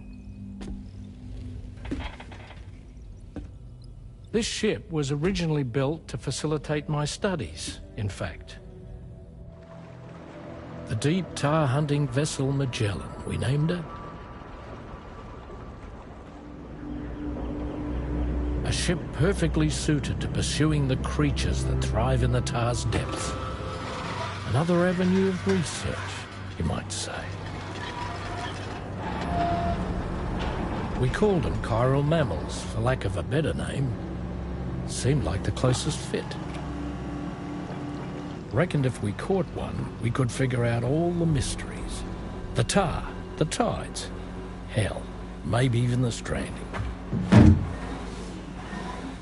This ship was originally built to facilitate my studies, in fact. The deep tar hunting vessel Magellan, we named it. A ship perfectly suited to pursuing the creatures that thrive in the tar's depths. Another avenue of research, you might say. We called them chiral mammals, for lack of a better name. Seemed like the closest fit. Reckoned if we caught one, we could figure out all the mysteries. The tar, the tides, hell, maybe even the stranding.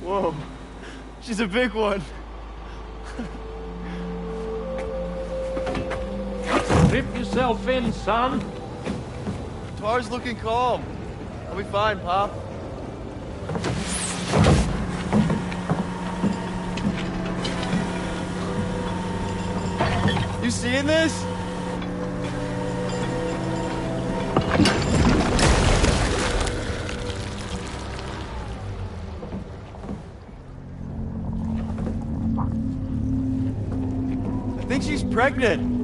Whoa, she's a big one. Strip yourself in, son. Tar's looking calm. I'll be fine, Pop. You seeing this? I think she's pregnant.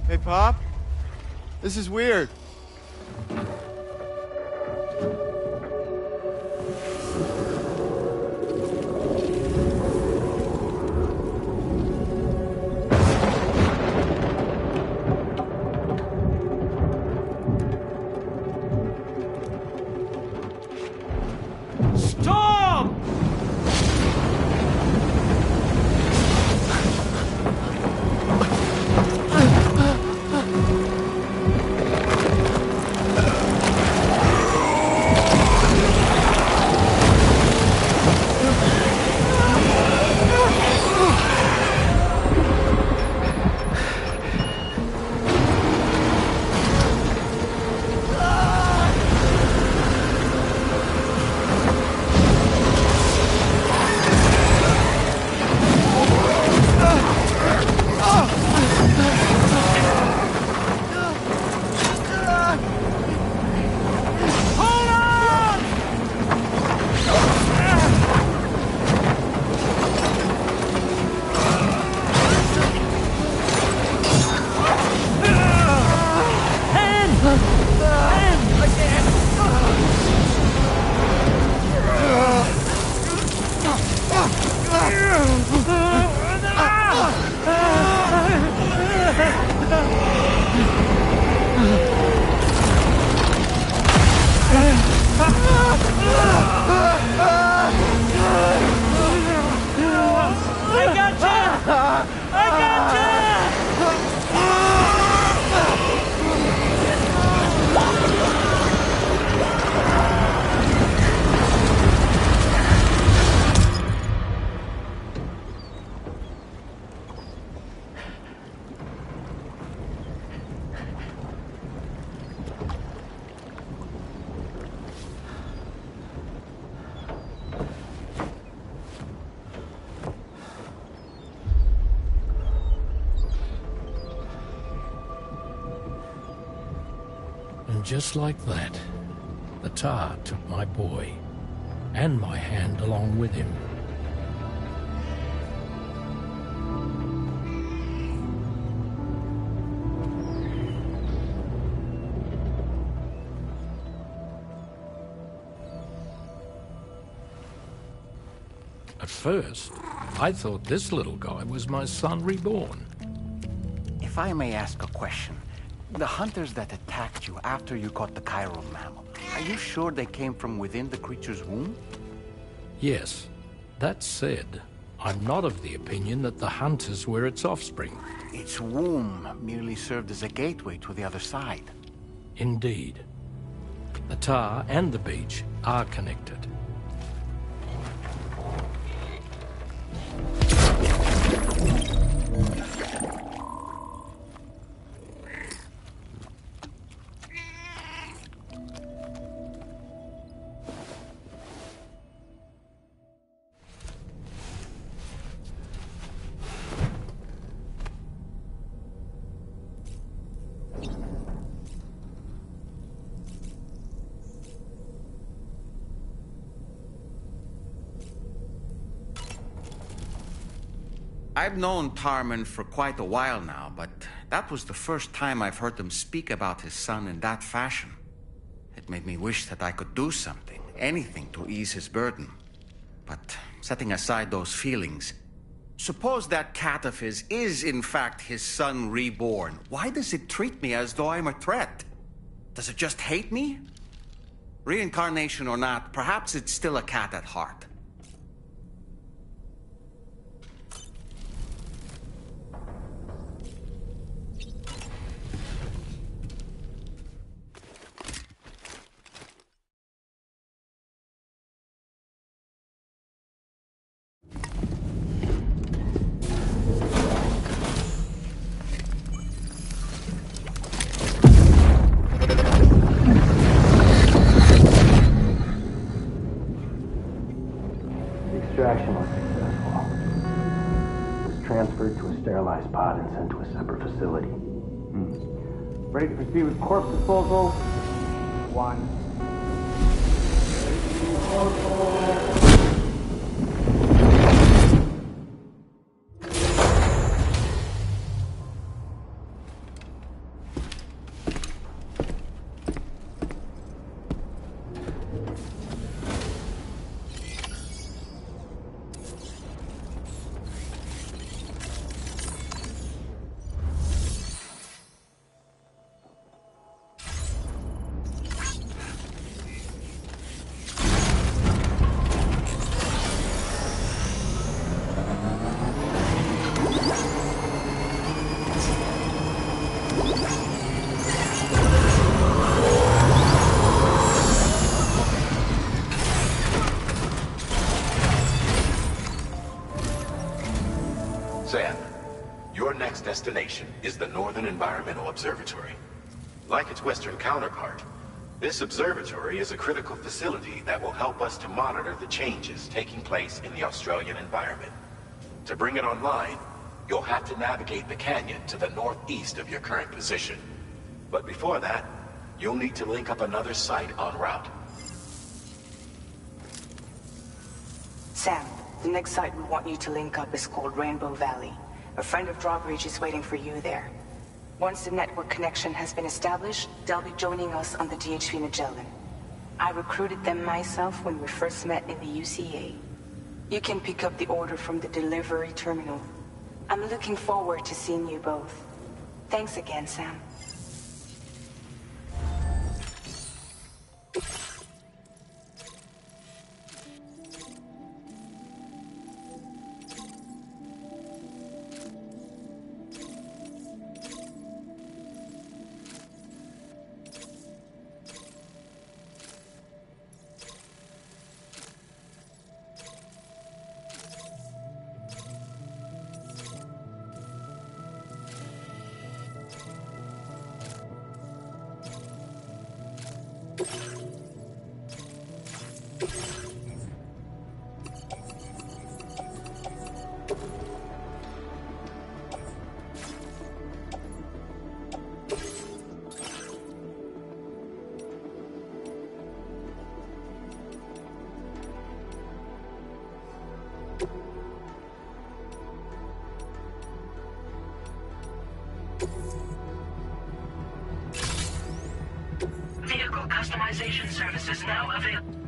Hey, Pop. This is weird. Storm! And just like that, the tar took my boy, and my hand along with him. At first, I thought this little guy was my son reborn. If I may ask a question, the hunters that attacked you after you caught the chiral mammal, are you sure they came from within the creature's womb? Yes. That said, I'm not of the opinion that the hunters were its offspring. Its womb merely served as a gateway to the other side. Indeed. The tar and the beach are connected. I've known Tarman for quite a while now, but that was the first time I've heard him speak about his son in that fashion. It made me wish that I could do something, anything to ease his burden. But setting aside those feelings, suppose that cat of his is in fact his son reborn. Why does it treat me as though I'm a threat? Does it just hate me? Reincarnation or not, perhaps it's still a cat at heart. Extraction was successful. It was transferred to a sterilized pod and sent to a separate facility. Ready to proceed with corpse disposal? 1. Sam, your next destination is the Northern Environmental Observatory. Like its Western counterpart, this observatory is a critical facility that will help us to monitor the changes taking place in the Australian environment. To bring it online, you'll have to navigate the canyon to the northeast of your current position. But before that, you'll need to link up another site en route. Sam, the next site we want you to link up is called Rainbow Valley. A friend of Drawbridge is waiting for you there. Once the network connection has been established, they'll be joining us on the Ds2-3 Magellan. I recruited them myself when we first met in the UCA. You can pick up the order from the delivery terminal. I'm looking forward to seeing you both. Thanks again, Sam. is now available.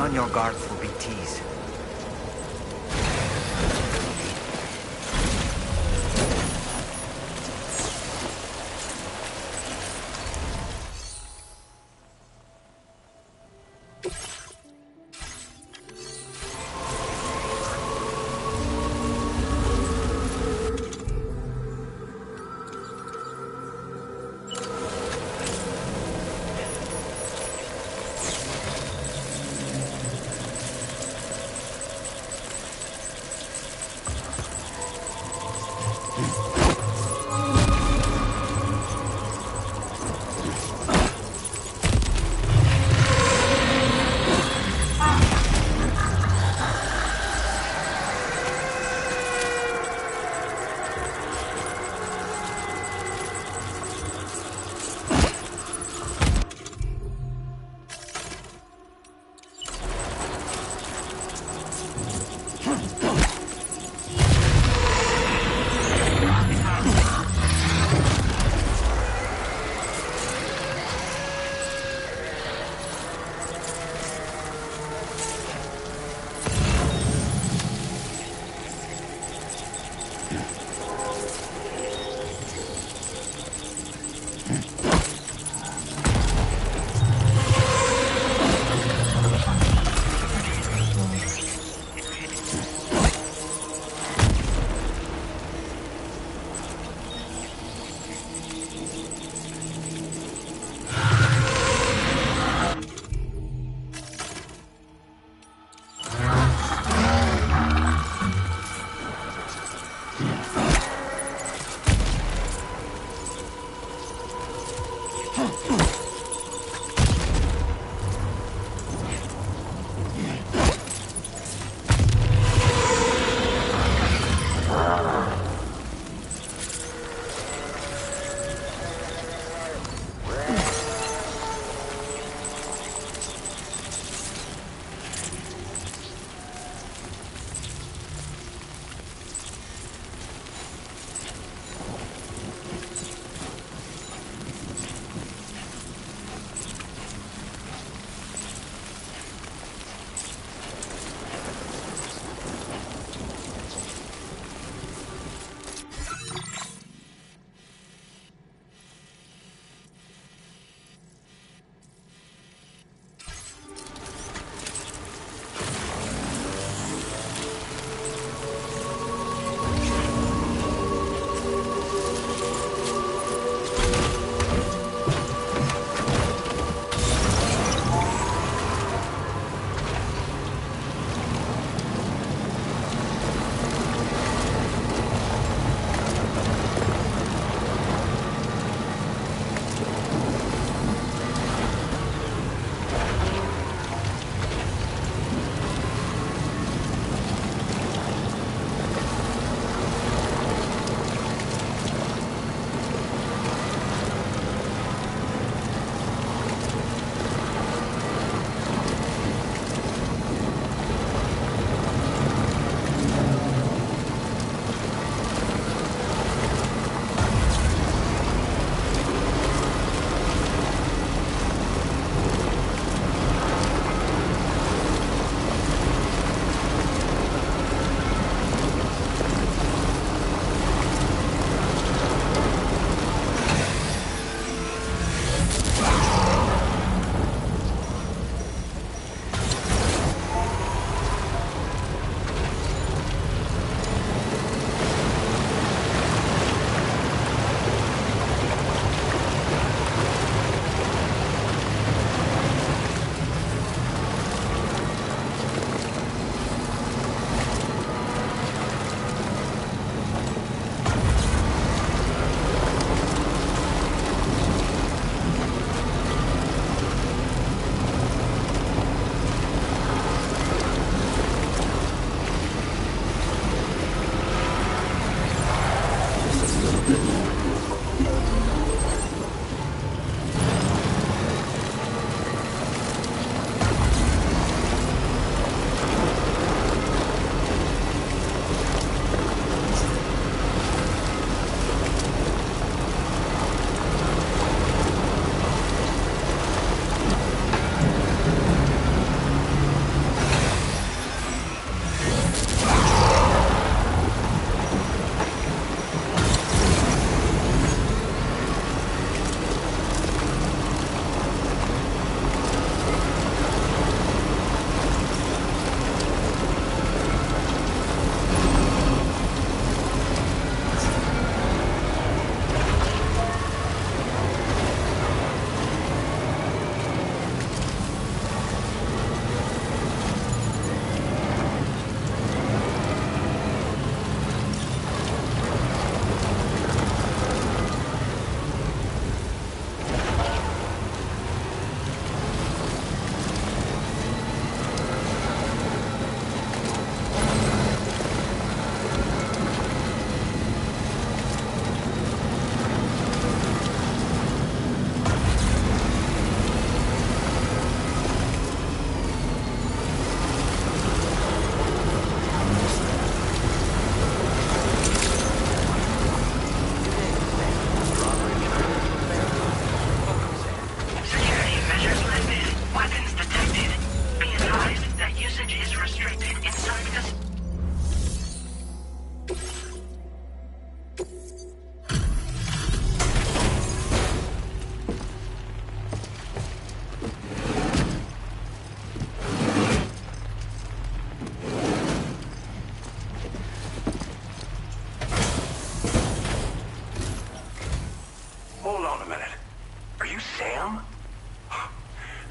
on your guard for BTs.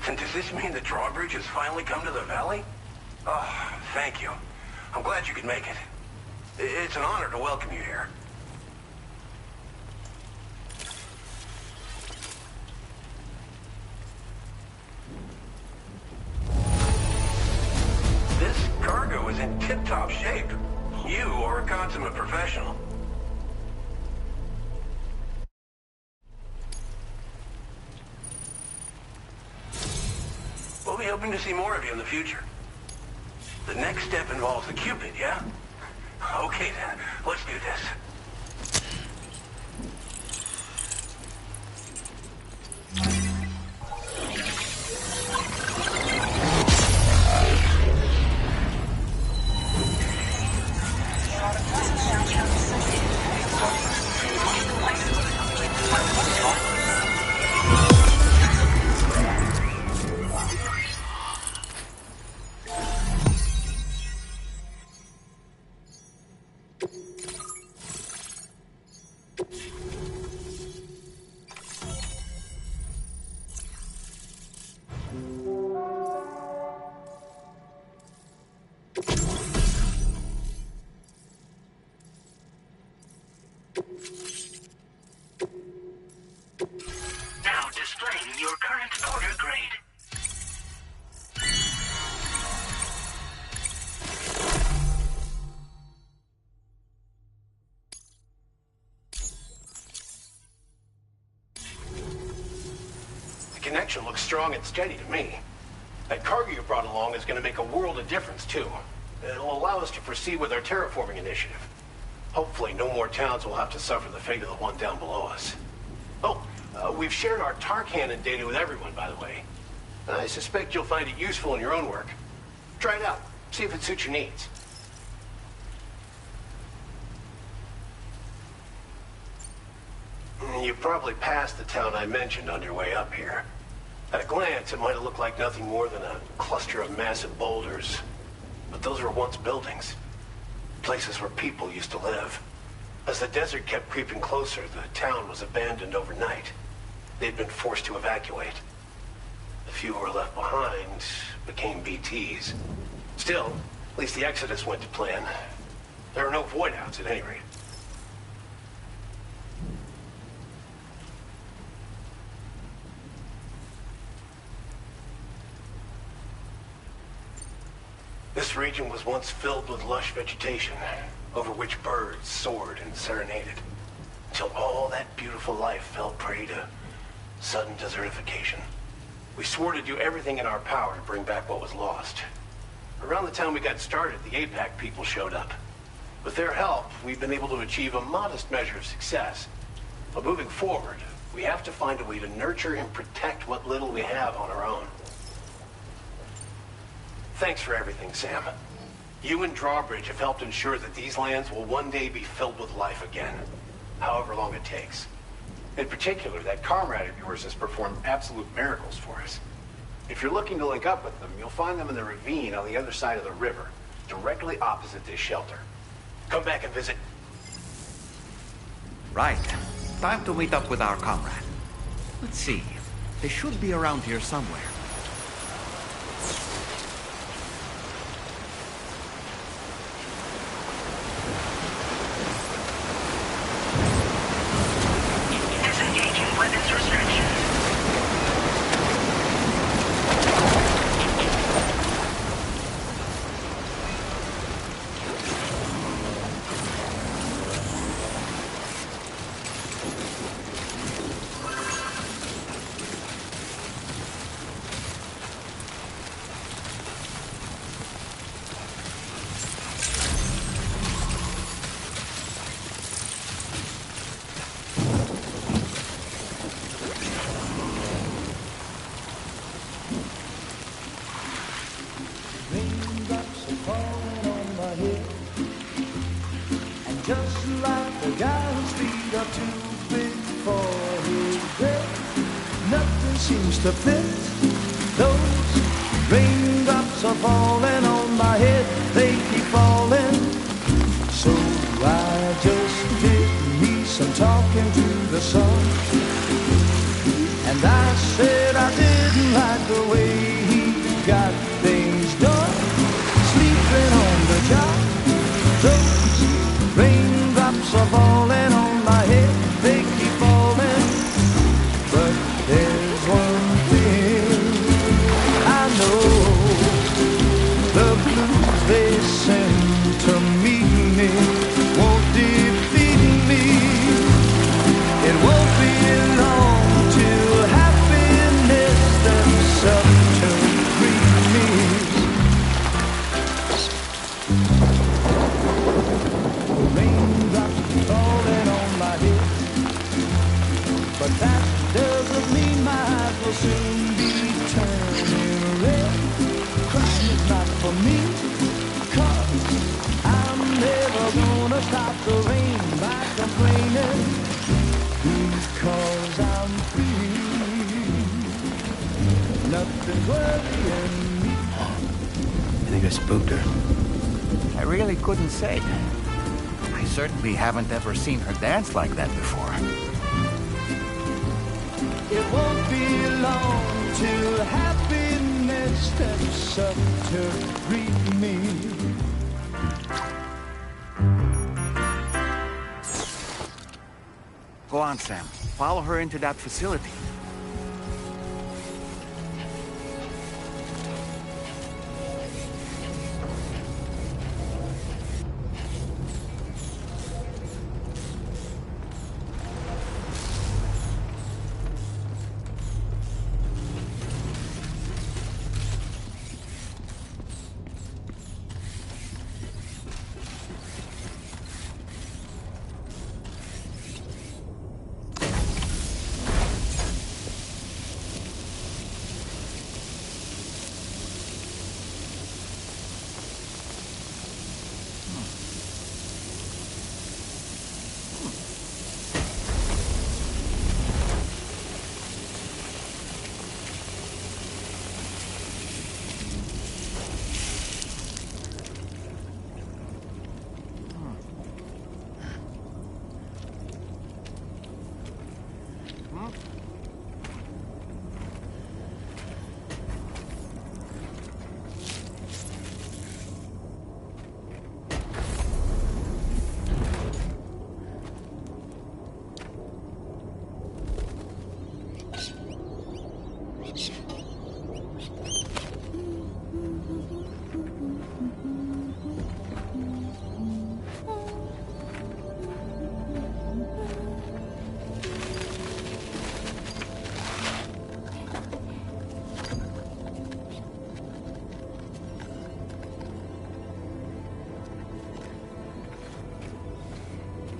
And does this mean the drawbridge has finally come to the valley? Oh, thank you. I'm glad you could make it. It's an honor to welcome you here. This cargo is in tip-top shape. You are a consummate professional. We'll be hoping to see more of you in the future. The next step involves the Cupid, yeah? Okay then, let's do this. Now displaying your current order grade. The connection looks strong and steady to me. That cargo you brought along is going to make a world of difference, too. It'll allow us to proceed with our terraforming initiative. Hopefully, no more towns will have to suffer the fate of the one down below us. Oh, we've shared our tar cannon data with everyone, by the way. I suspect you'll find it useful in your own work. Try it out. See if it suits your needs. You probably passed the town I mentioned on your way up here. At a glance, it might have looked like nothing more than a cluster of massive boulders. But those were once buildings. Places where people used to live. As the desert kept creeping closer, the town was abandoned overnight. They'd been forced to evacuate. The few who were left behind became BTs. Still, at least the exodus went to plan. There are no void-outs at any rate. This region was once filled with lush vegetation, over which birds soared and serenaded, until all that beautiful life fell prey to sudden desertification. We swore to do everything in our power to bring back what was lost. Around the time we got started, the APAC people showed up. With their help, we've been able to achieve a modest measure of success. But moving forward, we have to find a way to nurture and protect what little we have on our own. Thanks for everything, Sam. You and Drawbridge have helped ensure that these lands will one day be filled with life again, however long it takes. In particular, that comrade of yours has performed absolute miracles for us. If you're looking to link up with them, you'll find them in the ravine on the other side of the river, directly opposite this shelter. Come back and visit. Right. Time to meet up with our comrade. Let's see. They should be around here somewhere. Disengaging weapons restrictions. Raindrops are falling on my head, and just like the guy whose feet are too big for his bed, nothing seems to fit. Those raindrops are falling on my head, they keep falling. So I just did me some talking to the sun, and I said I didn't like the way know the blues they send to meet me won't defeat me. It won't be long till happiness steps up to greet me. Raindrops falling on my head, but that doesn't mean my eyes will soon be turning red. Crying is not for me, 'cause I'm never gonna stop the rain by complaining, because I'm free. Nothing's worrying me. I think I spooked her. I really couldn't say. I certainly haven't ever seen her dance like that before. It won't be long till happiness steps up to greet me. Go on, Sam. Follow her into that facility.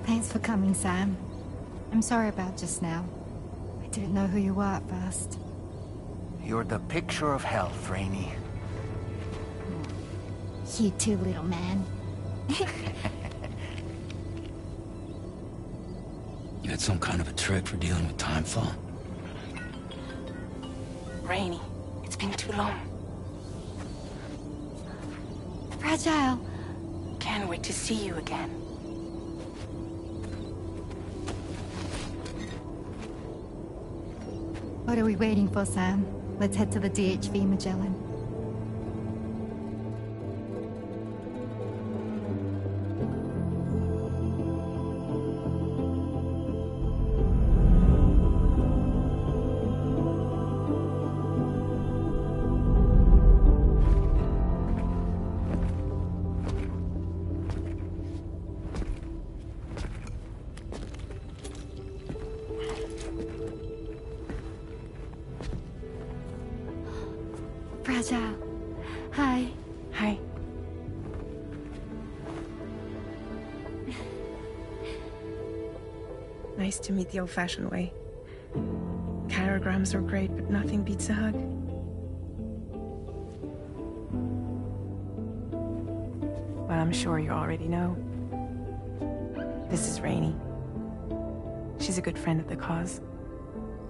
Thanks for coming, Sam. I'm sorry about just now. I didn't know who you were at first. You're the picture of health, Rainey. You too, little man. You had some kind of a trick for dealing with timefall? Rainey, it's been too long. Fragile. Can't wait to see you again. What are we waiting for, Sam? Let's head to the DHV Magellan. Fragile. Hi. Hi. Nice to meet the old-fashioned way. Chirograms are great, but nothing beats a hug. Well, I'm sure you already know. This is Rainey. She's a good friend of the cause.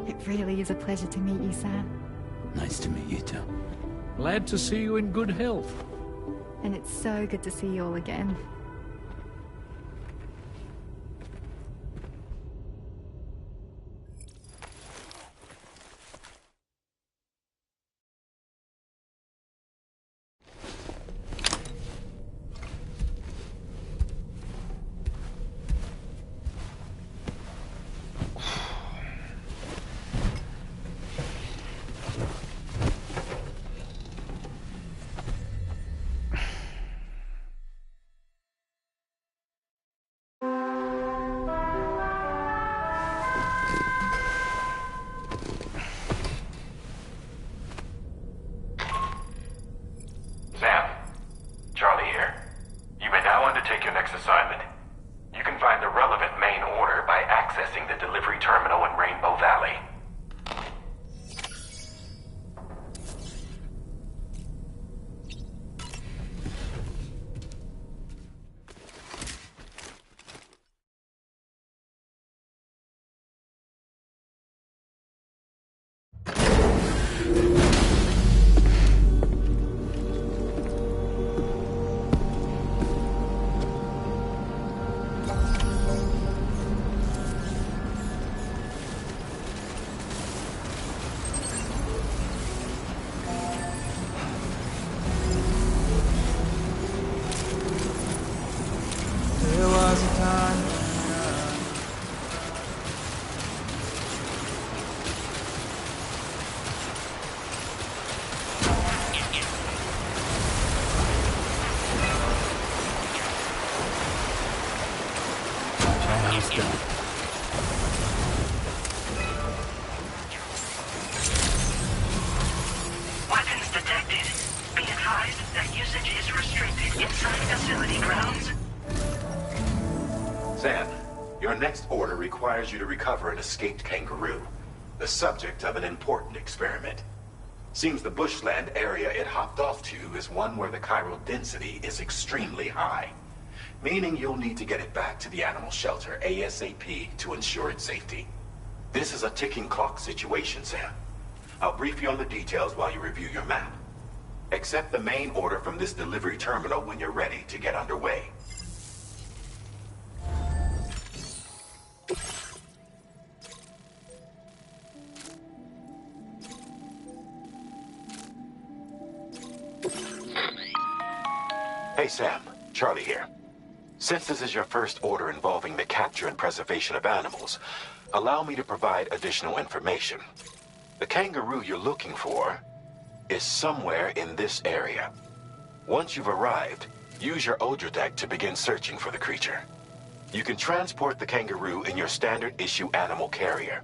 It really is a pleasure to meet you, Sam. Nice to meet you too. Glad to see you in good health. And it's so good to see you all again. this done. Weapons detected. Be advised that usage is restricted inside facility grounds. Sam, your next order requires you to recover an escaped kangaroo, the subject of an important experiment. Seems the bushland area it hopped off to is one where the chiral density is extremely high, meaning you'll need to get it back to the animal shelter ASAP to ensure its safety. This is a ticking clock situation, Sam. I'll brief you on the details while you review your map. Accept the main order from this delivery terminal when you're ready to get underway. Hey Sam, Charlie here. Since this is your first order involving the capture and preservation of animals, allow me to provide additional information. The kangaroo you're looking for is somewhere in this area. Once you've arrived, use your Odradek to begin searching for the creature. You can transport the kangaroo in your standard issue animal carrier.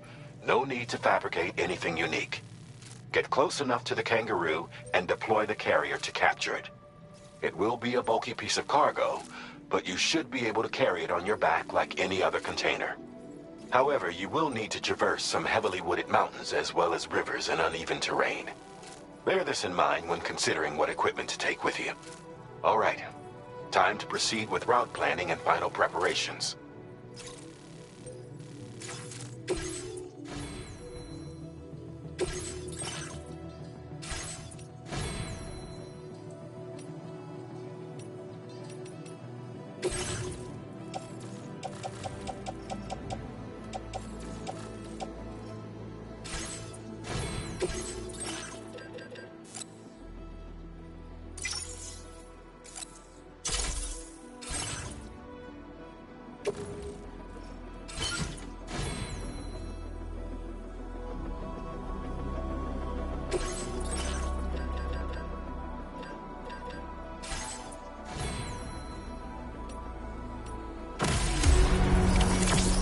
No need to fabricate anything unique. Get close enough to the kangaroo and deploy the carrier to capture it. It will be a bulky piece of cargo, but you should be able to carry it on your back like any other container. However, you will need to traverse some heavily wooded mountains as well as rivers and uneven terrain. Bear this in mind when considering what equipment to take with you. All right, time to proceed with route planning and final preparations.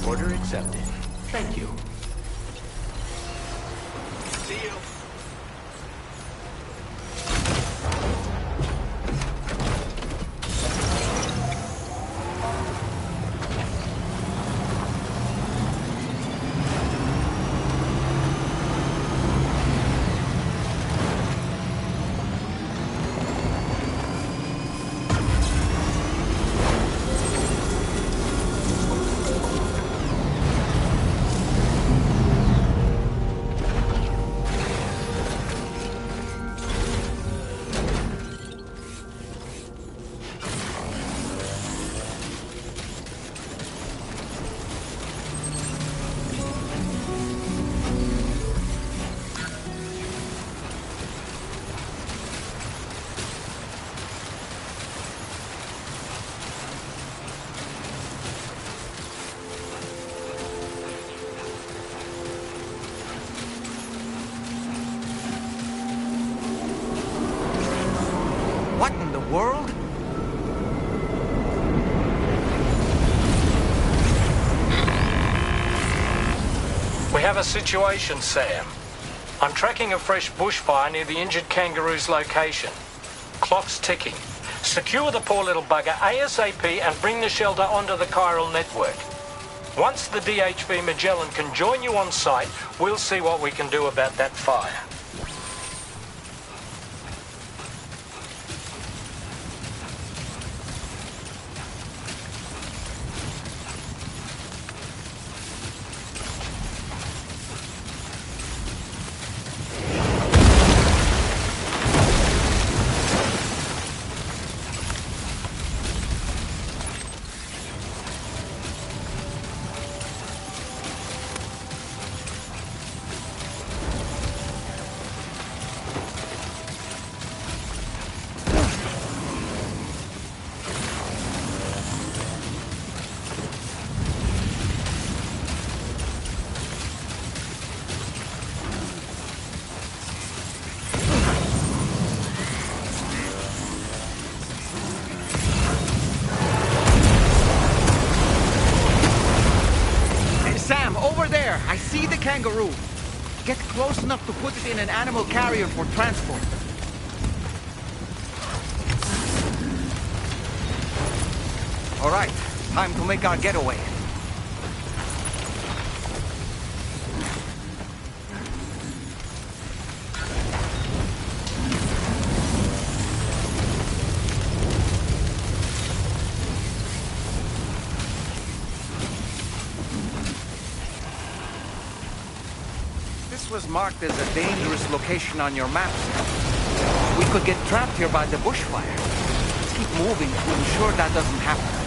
Order accepted. Thank you. See you. What in the world? We have a situation, Sam. I'm tracking a fresh bushfire near the injured kangaroo's location. Clock's ticking. Secure the poor little bugger ASAP and bring the shelter onto the chiral network. Once the DHV Magellan can join you on site, we'll see what we can do about that fire. kangaroo. Get close enough to put it in an animal carrier for transport. All right, time to make our getaway. This was marked as a dangerous location on your map. We could get trapped here by the bushfire. Let's keep moving to ensure that doesn't happen.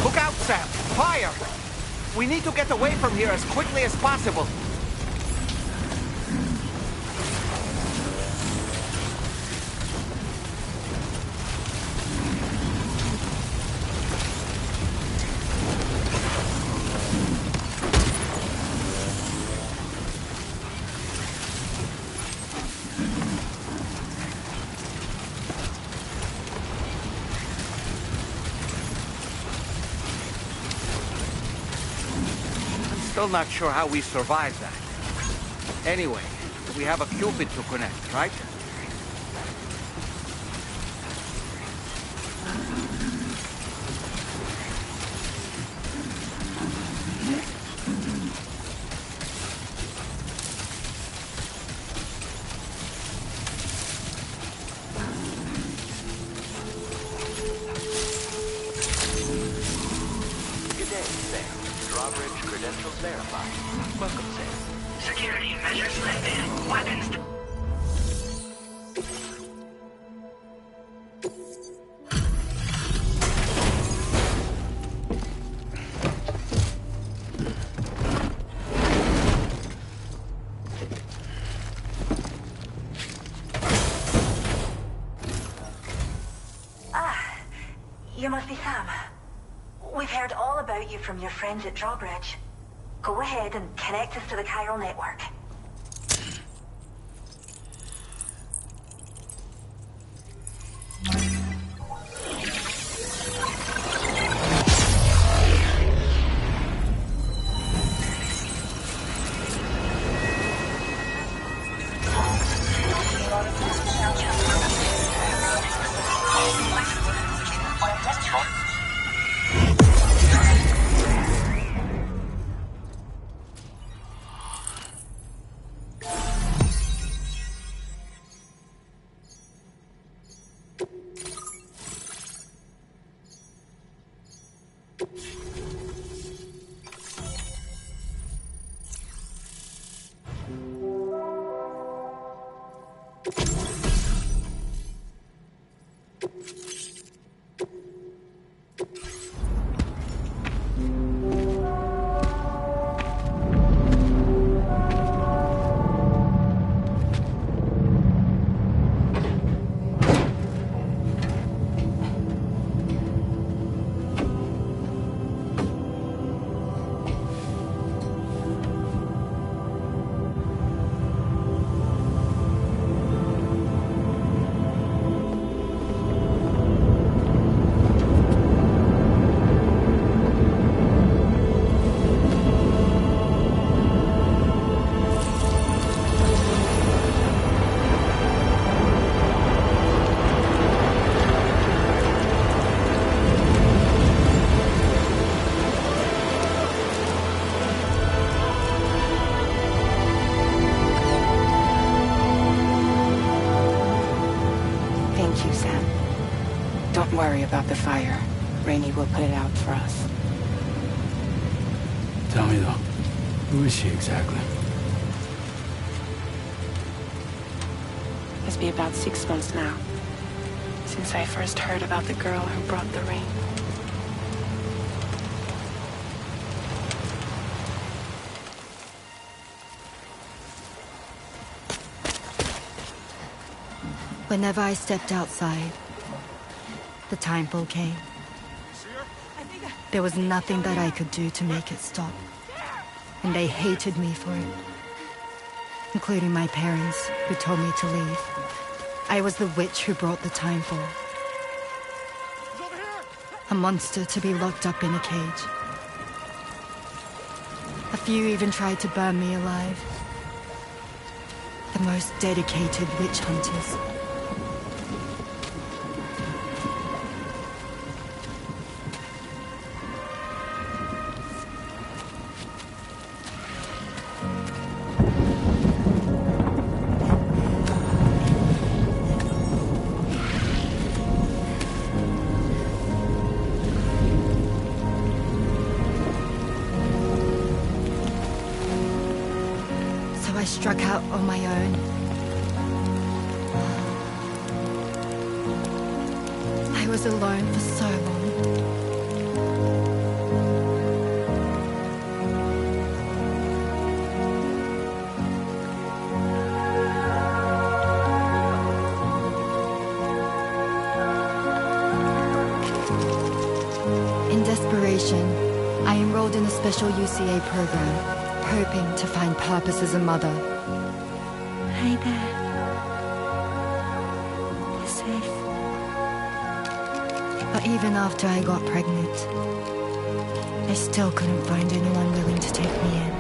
Look out, Sam! Fire! We need to get away from here as quickly as possible. Still not sure how we survived that. Anyway, we have a Cupid to connect, right? Good day, Sam. Drawbridge credentials verified. Welcome, Sam. Security measures lifted. Weapons... You must be Sam. We've heard all about you from your friends at Drawbridge. Go ahead and connect us to the chiral network. Thank you, Sam. Don't worry about the fire. Rainey will put it out for us. Tell me though, who is she exactly? A must be about 6 months now, since I first heard about the girl who brought the rain. Whenever I stepped outside, the timefall came. There was nothing that I could do to make it stop. And they hated me for it. Including my parents, who told me to leave. I was the witch who brought the timefall. A monster to be locked up in a cage. A few even tried to burn me alive. The most dedicated witch hunters. I struck out on my own. I was alone for so long. In desperation, I enrolled in a special UCA program. Hoping to find purpose as a mother. Hey there. You're safe. But even after I got pregnant, I still couldn't find anyone willing to take me in.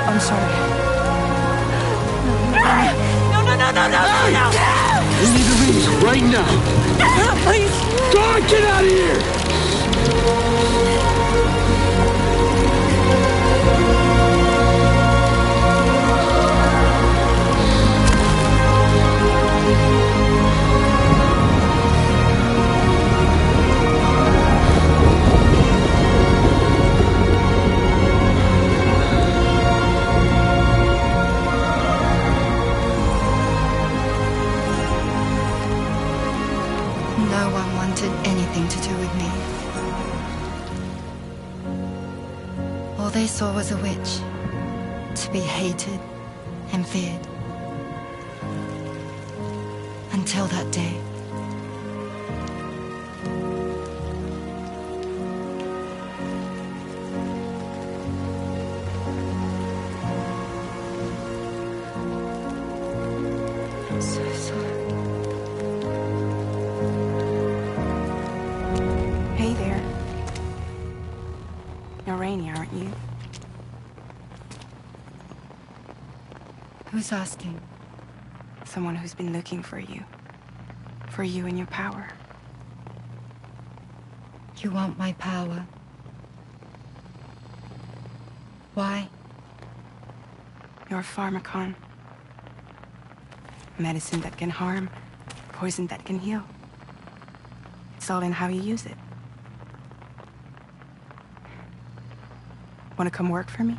I'm sorry. No! We need to leave right now. Please. God, get out of here! No one wanted anything to do with me. All they saw was a witch, to be hated and feared. Until that day. I'm so sorry. Hey there. You're Rainey, aren't you? Who's asking? Someone who's been looking for you. For you and your power. You want my power? Why? You're a pharmacon. Medicine that can harm, poison that can heal. It's all in how you use it. Want to come work for me?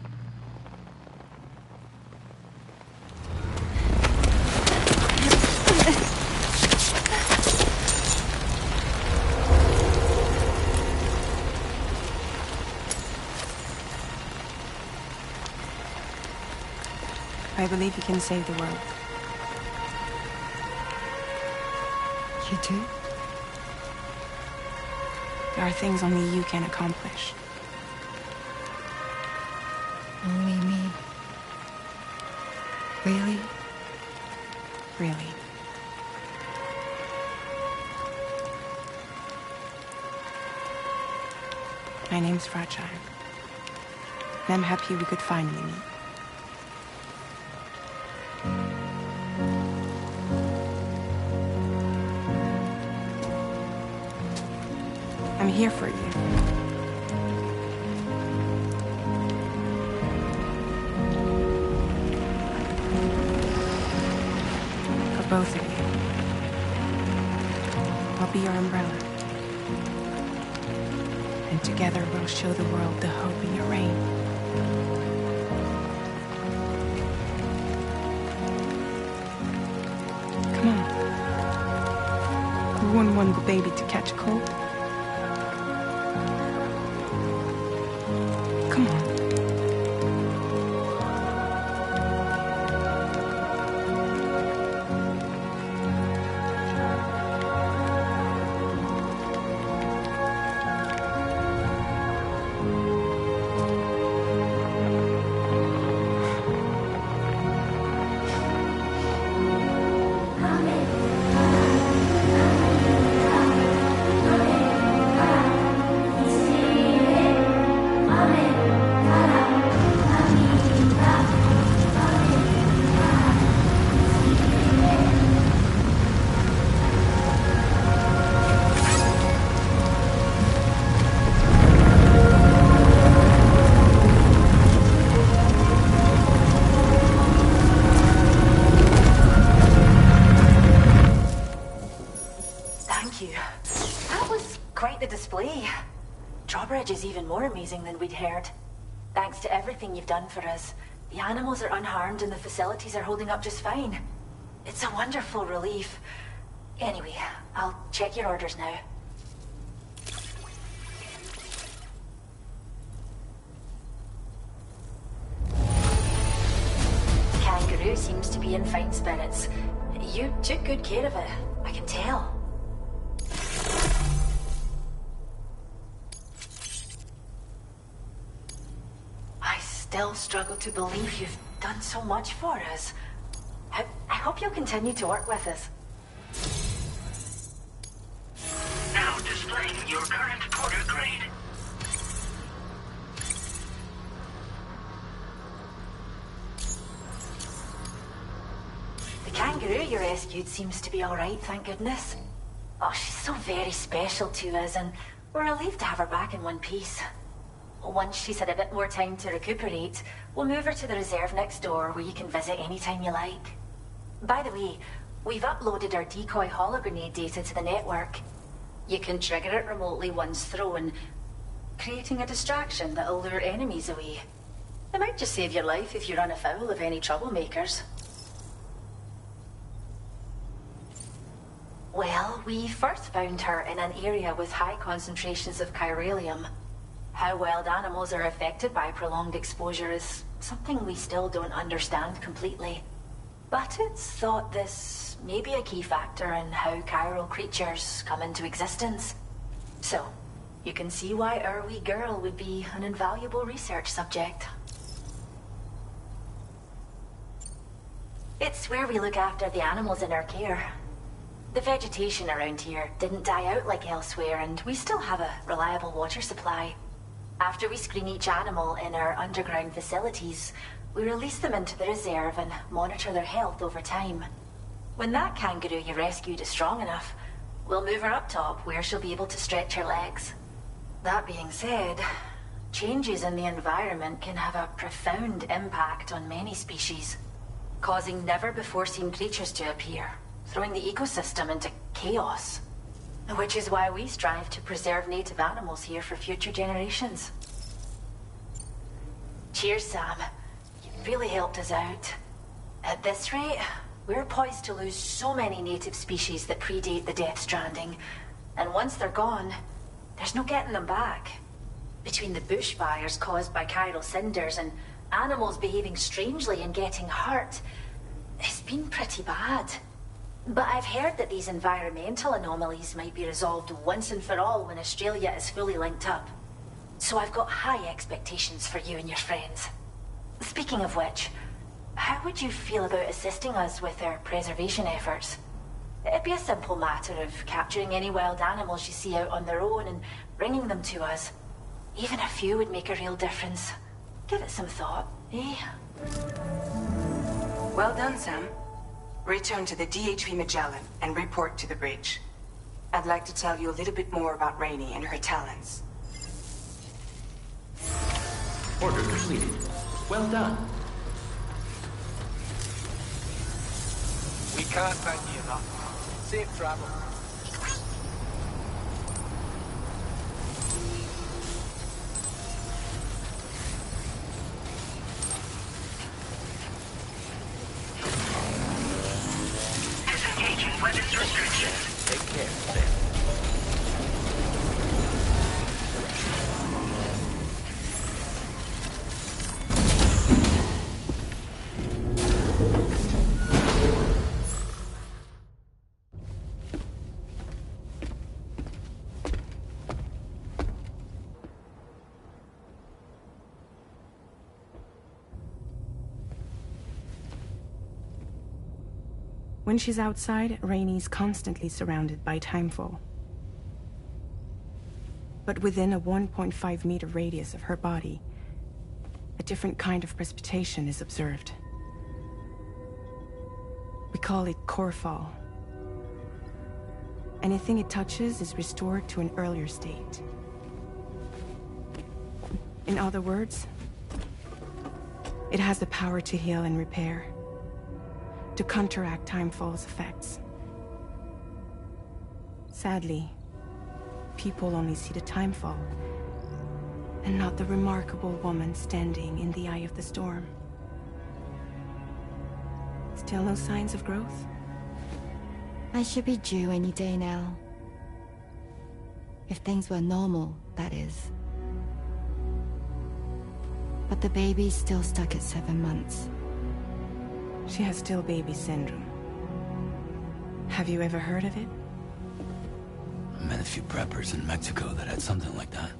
I believe you can save the world. You do? There are things only you can accomplish. Only me. Really? Really. My name's Fragile. And I'm happy we could finally meet. I'm here for you. For both of you. I'll be your umbrella. And together we'll show the world the hope in your reign. Come on. We wouldn't want the baby to catch a cold. Come on. Drawbridge is even more amazing than we'd heard. Thanks to everything you've done for us, the animals are unharmed and the facilities are holding up just fine. It's a wonderful relief. Anyway, I'll check your orders now. Kangaroo seems to be in fine spirits. You took good care of it, I can tell. Still struggle to believe you've done so much for us. I hope you'll continue to work with us. Now displaying your current porter grade. The kangaroo you rescued seems to be alright, thank goodness. Oh, she's so very special to us, and we're relieved to have her back in one piece. Once she's had a bit more time to recuperate, we'll move her to the reserve next door where you can visit anytime you like. By the way, we've uploaded our decoy hologrenade data to the network. You can trigger it remotely once thrown, creating a distraction that'll lure enemies away. It might just save your life if you run afoul of any troublemakers. Well, we first found her in an area with high concentrations of chiralium. How wild animals are affected by prolonged exposure is something we still don't understand completely. But it's thought this may be a key factor in how chiral creatures come into existence. So, you can see why our wee girl would be an invaluable research subject. It's where we look after the animals in our care. The vegetation around here didn't die out like elsewhere, and we still have a reliable water supply. After we screen each animal in our underground facilities, we release them into the reserve and monitor their health over time. When that kangaroo you rescued is strong enough, we'll move her up top where she'll be able to stretch her legs. That being said, changes in the environment can have a profound impact on many species, causing never-before-seen creatures to appear, throwing the ecosystem into chaos. Which is why we strive to preserve native animals here for future generations. Cheers, Sam. You've really helped us out. At this rate, we're poised to lose so many native species that predate the Death Stranding. And once they're gone, there's no getting them back. Between the bushfires caused by chiral cinders and animals behaving strangely and getting hurt, it's been pretty bad. But I've heard that these environmental anomalies might be resolved once and for all when Australia is fully linked up. So I've got high expectations for you and your friends. Speaking of which, how would you feel about assisting us with our preservation efforts? It'd be a simple matter of capturing any wild animals you see out on their own and bringing them to us. Even a few would make a real difference. Give it some thought, eh? Well done, Sam. Return to the DHV Magellan and report to the bridge. I'd like to tell you a little bit more about Rainey and her talents. Order completed. Well done. We can't thank you enough. Safe travel. Disengaging weapons restrictions. Take care, Sam. When she's outside, Rainey's constantly surrounded by timefall. But within a 1.5-meter radius of her body, a different kind of precipitation is observed. We call it core fall. Anything it touches is restored to an earlier state. In other words, it has the power to heal and repair, to counteract timefall's effects. Sadly, people only see the timefall, and not the remarkable woman standing in the eye of the storm. Still no signs of growth? I should be due any day now. If things were normal, that is. But the baby's still stuck at 7 months. She has still baby syndrome. Have you ever heard of it? I met a few preppers in Mexico that had something like that.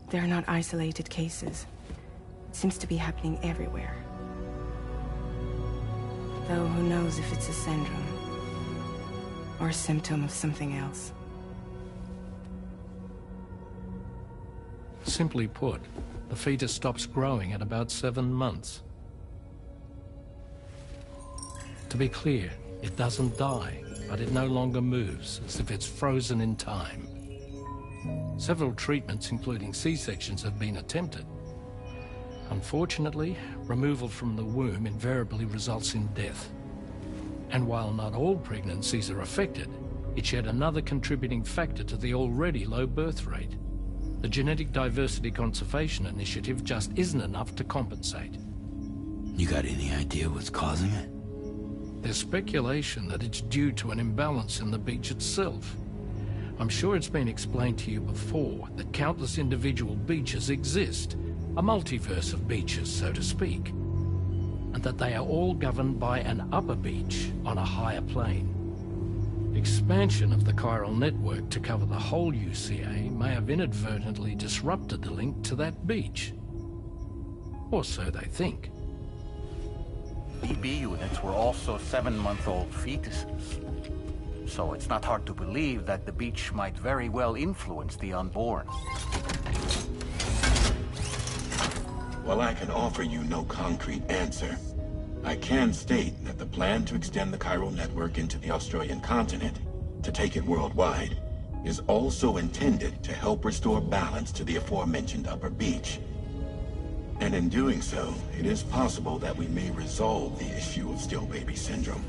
They're not isolated cases. It seems to be happening everywhere. Though who knows if it's a syndrome or a symptom of something else. Simply put, the fetus stops growing at about 7 months. To be clear, it doesn't die, but it no longer moves, as if it's frozen in time. Several treatments, including C-sections, have been attempted. Unfortunately, removal from the womb invariably results in death. And while not all pregnancies are affected, it's yet another contributing factor to the already low birth rate. The Genetic Diversity Conservation Initiative just isn't enough to compensate. You got any idea what's causing it? There's speculation that it's due to an imbalance in the beach itself. I'm sure it's been explained to you before that countless individual beaches exist, a multiverse of beaches, so to speak, and that they are all governed by an upper beach on a higher plane. Expansion of the chiral network to cover the whole UCA may have inadvertently disrupted the link to that beach. Or so they think. BB units were also 7-month-old fetuses. So it's not hard to believe that the beach might very well influence the unborn. While I can offer you no concrete answer, I can state that the plan to extend the chiral network into the Australian continent, to take it worldwide, is also intended to help restore balance to the aforementioned upper beach. And in doing so, it is possible that we may resolve the issue of still baby syndrome.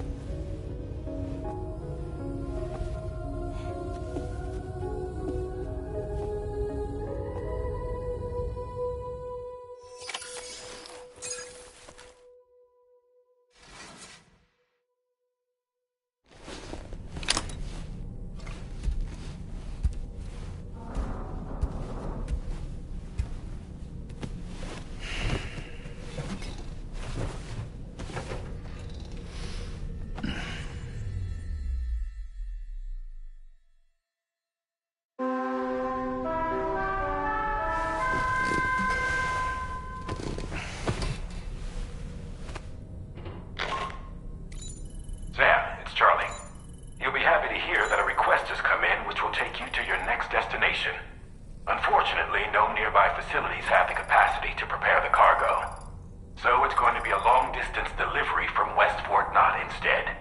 be a long-distance delivery from West Fort Knot instead.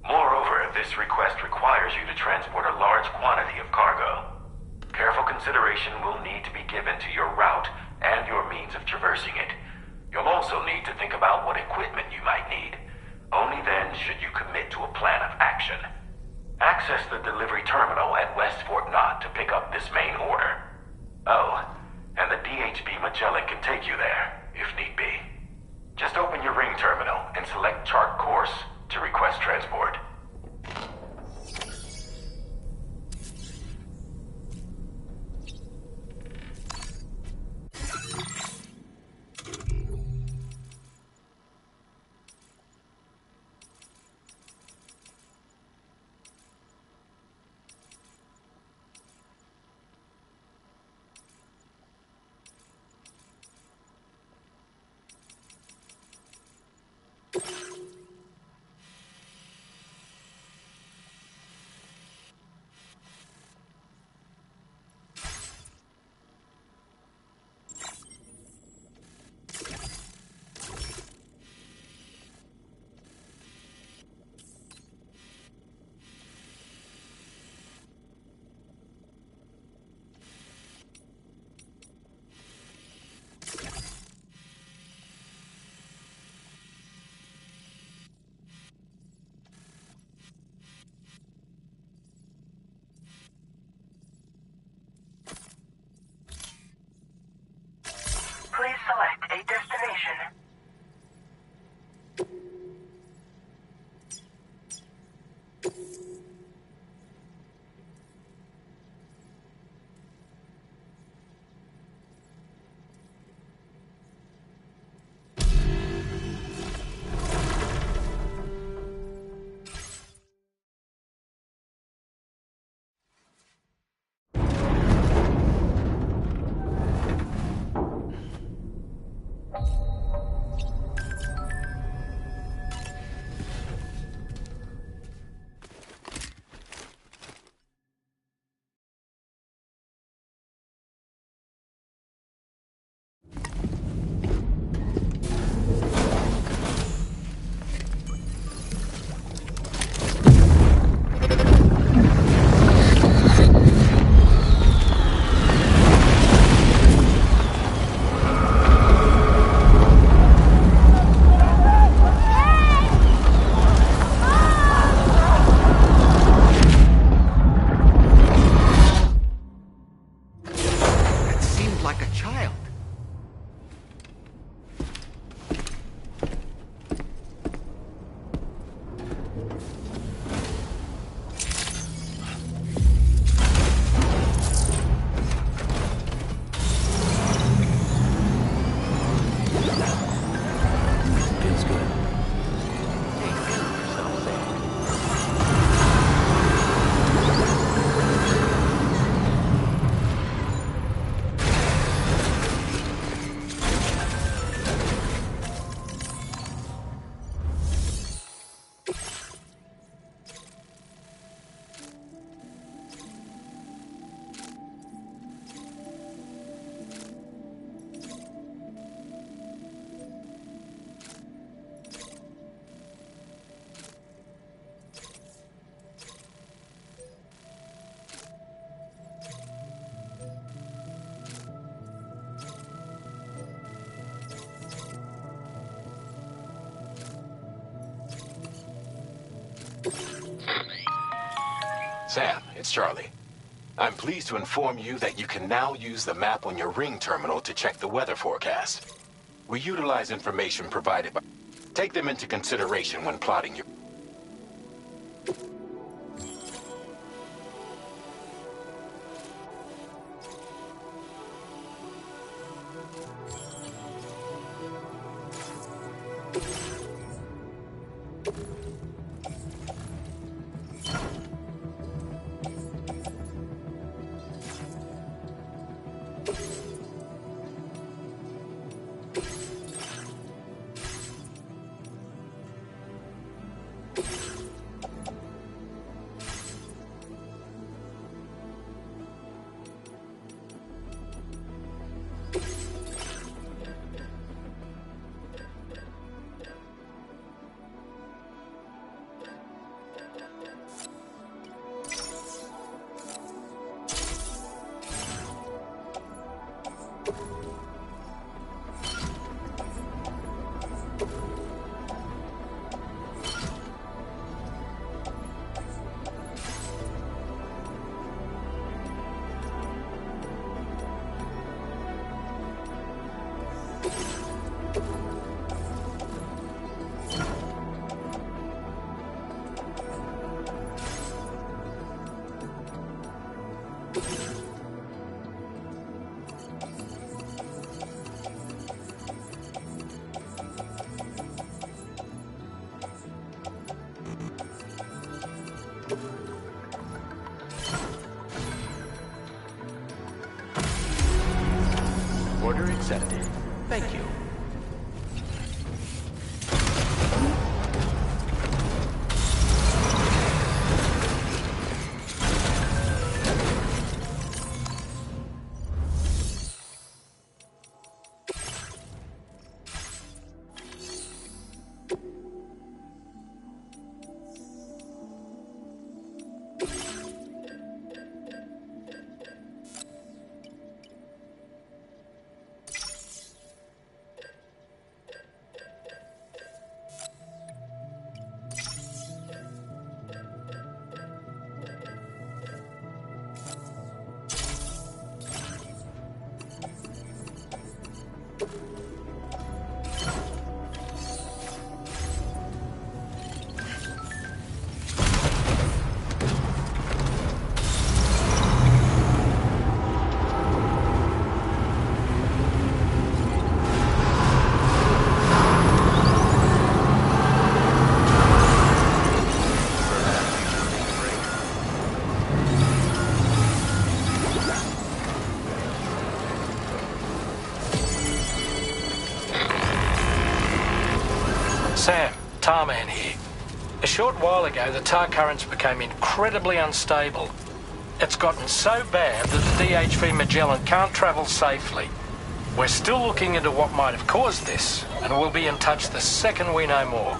Moreover, this request requires you to transport a large quantity of cargo. Careful consideration will need to be given to your route and your means of traversing it. You'll also need to think about what equipment you might need. Only then should you commit to a plan of action. Access the delivery terminal at West Fort Knot to pick up this main order. Oh, and the DHB Magellan can take you there, if need be. Just open your ring terminal and select chart course to request transport. Please select a destination. Sam, it's Charlie. I'm pleased to inform you that you can now use the map on your ring terminal to check the weather forecast. We utilize information provided by... Take them into consideration when plotting your... Thank you. Sam, Tarman here. A short while ago, the tar currents became incredibly unstable. It's gotten so bad that the DH-3 Magellan can't travel safely. We're still looking into what might have caused this, and we'll be in touch the second we know more.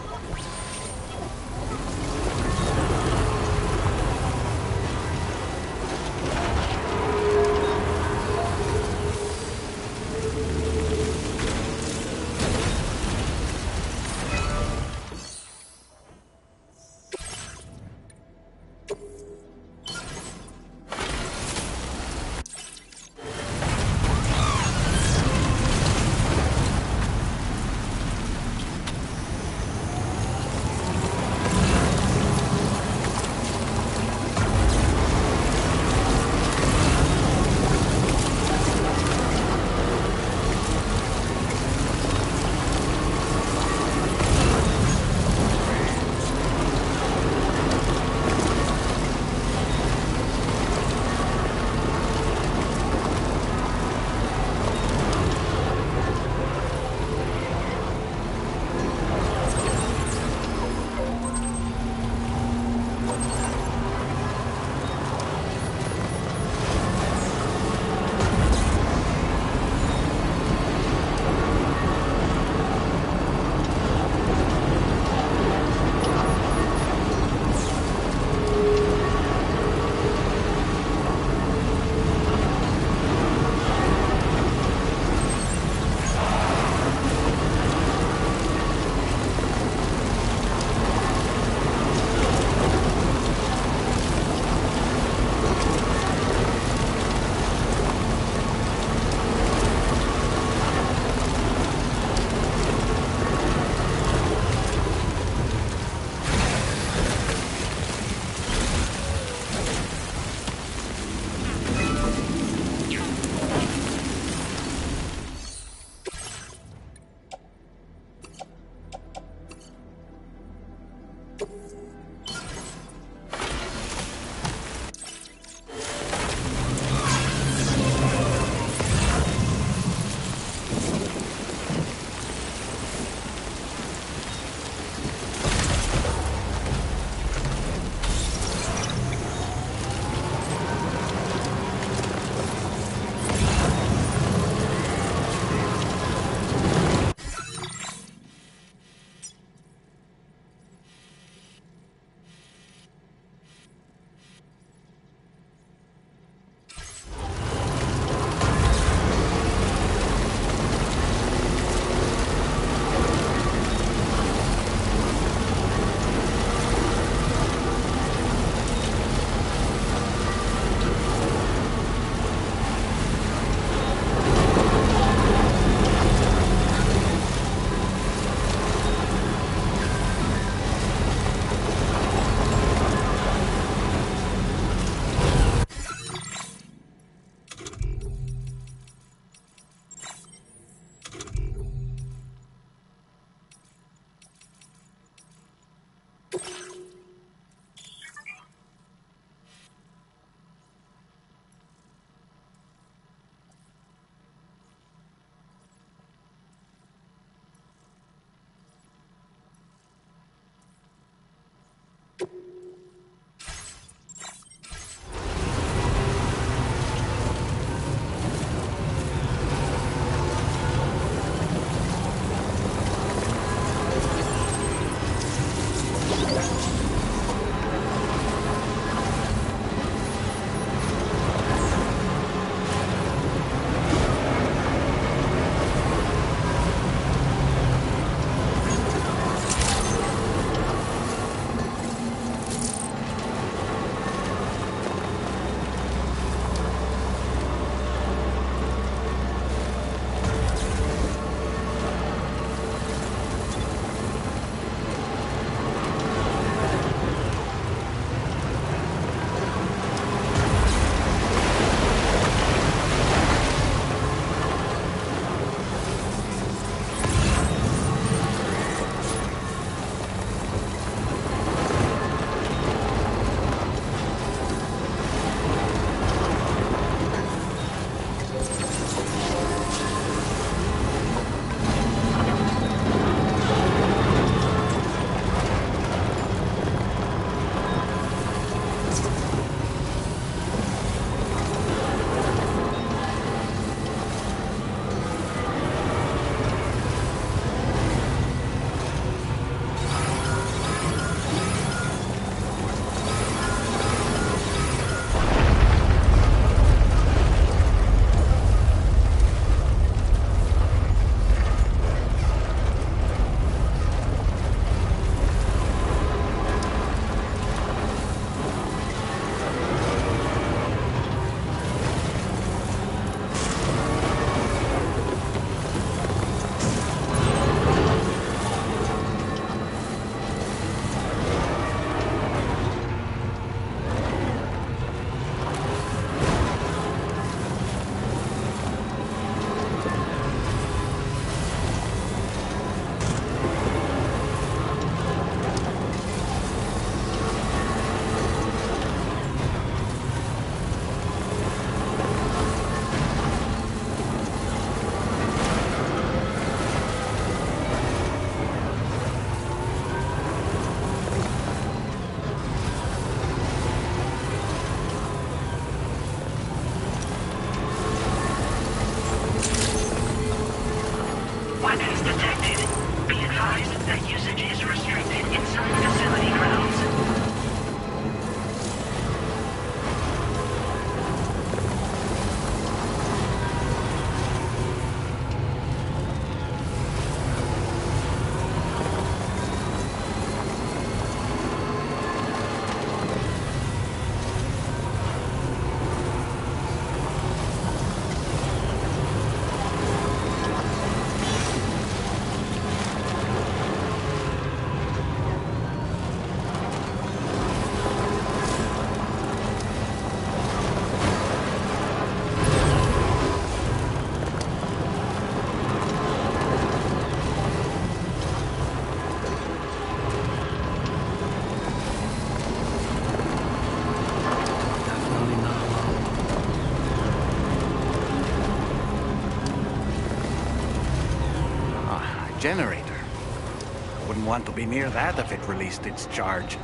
generator. Wouldn't want to be near that if it released its charge.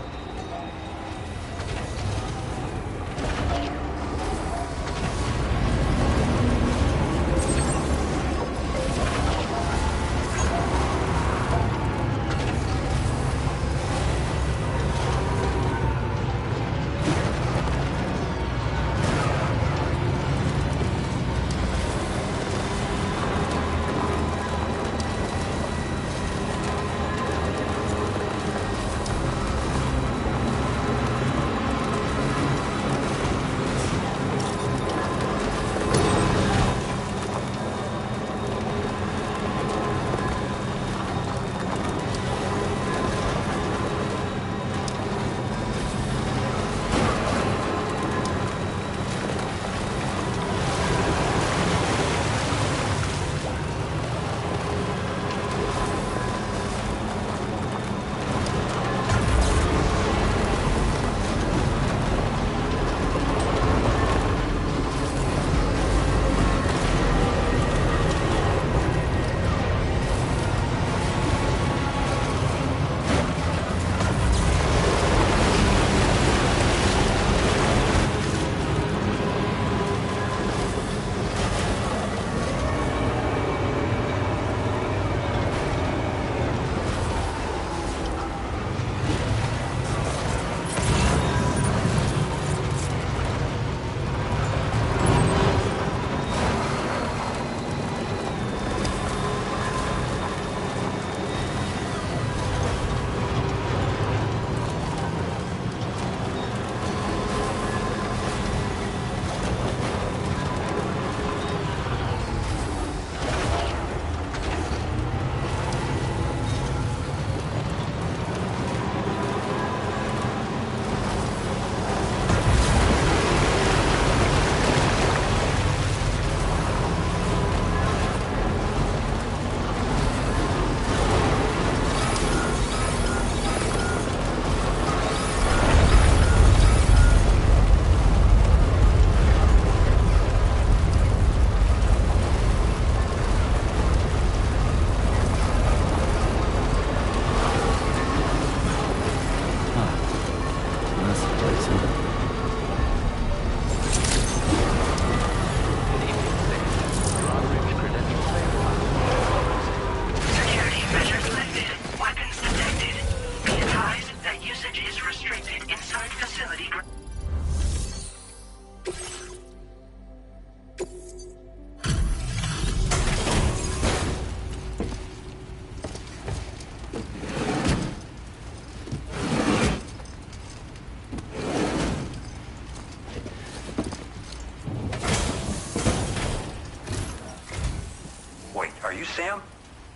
Sam?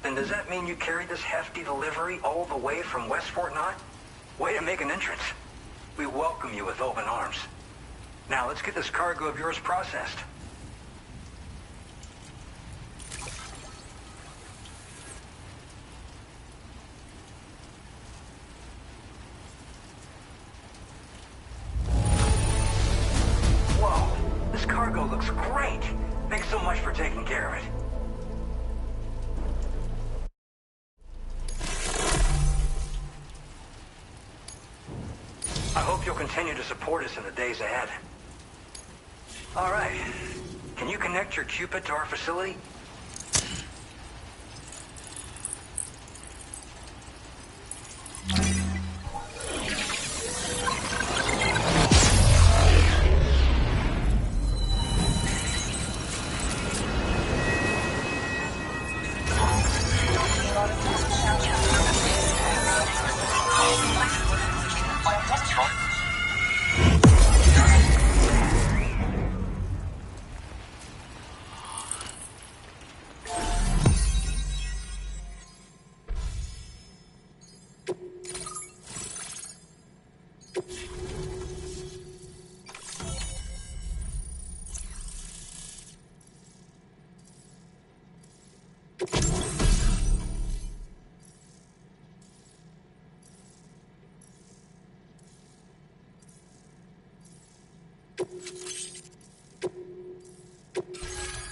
Then does that mean you carried this hefty delivery all the way from West Fort Knott? Way to make an entrance. We welcome you with open arms. Now let's get this cargo of yours processed. Whoa, this cargo looks great. Thanks so much for taking care of it. I hope you'll continue to support us in the days ahead. All right. Can you connect your Cupid to our facility?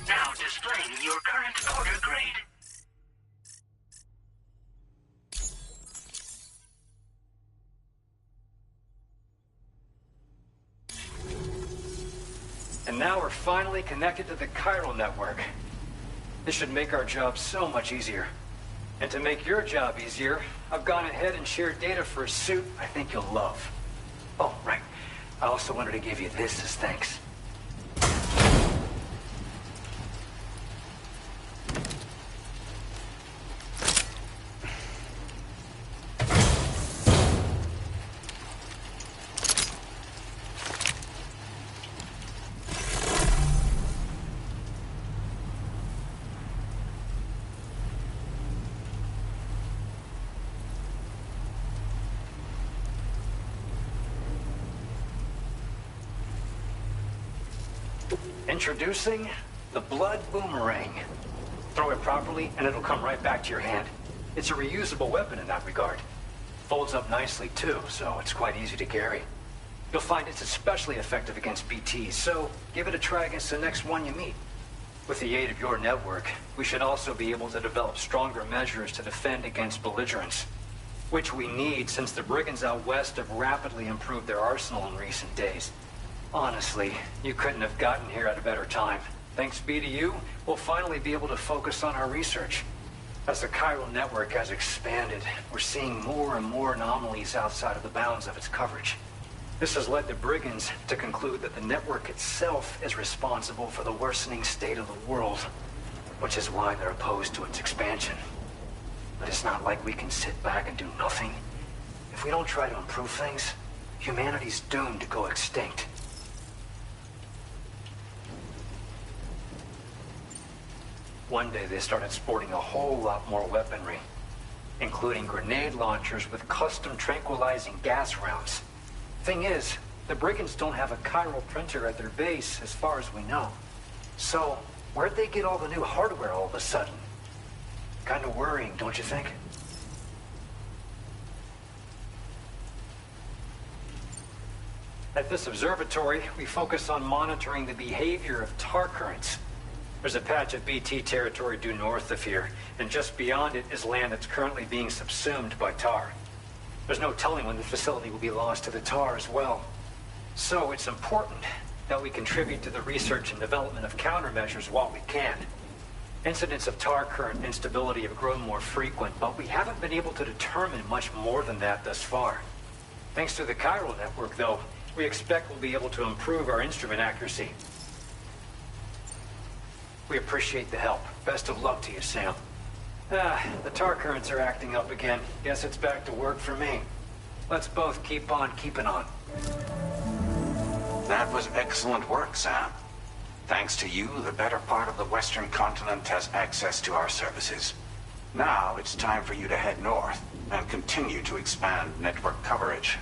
Now displaying your current order grade. And now we're finally connected to the chiral network. This should make our job so much easier. And to make your job easier, I've gone ahead and shared data for a suit I think you'll love. Oh, right. I also wanted to give you this as thanks. Introducing the Blood Boomerang. Throw it properly and it'll come right back to your hand. It's a reusable weapon in that regard. Folds up nicely too, so it's quite easy to carry. You'll find it's especially effective against BTs, so give it a try against the next one you meet. With the aid of your network, we should also be able to develop stronger measures to defend against belligerents, which we need since the brigands out west have rapidly improved their arsenal in recent days. Honestly, you couldn't have gotten here at a better time. Thanks be to you, we'll finally be able to focus on our research. As the chiral network has expanded, we're seeing more and more anomalies outside of the bounds of its coverage. This has led the brigands to conclude that the network itself is responsible for the worsening state of the world, which is why they're opposed to its expansion. But it's not like we can sit back and do nothing. If we don't try to improve things, humanity's doomed to go extinct. One day they started sporting a whole lot more weaponry, including grenade launchers with custom tranquilizing gas rounds. Thing is, the brigands don't have a chiral printer at their base as far as we know. So, where'd they get all the new hardware all of a sudden? Kind of worrying, don't you think? At this observatory, we focus on monitoring the behavior of tar currents. There's a patch of BT territory due north of here, and just beyond it is land that's currently being subsumed by tar. There's no telling when the facility will be lost to the tar as well. So it's important that we contribute to the research and development of countermeasures while we can. Incidents of tar current instability have grown more frequent, but we haven't been able to determine much more than that thus far. Thanks to the chiral network, though, we expect we'll be able to improve our instrument accuracy. We appreciate the help. Best of luck to you, Sam. The tar currents are acting up again. Guess it's back to work for me. Let's both keep on keeping on. That was excellent work, Sam. Thanks to you, the better part of the Western continent has access to our services. Now it's time for you to head north and continue to expand network coverage.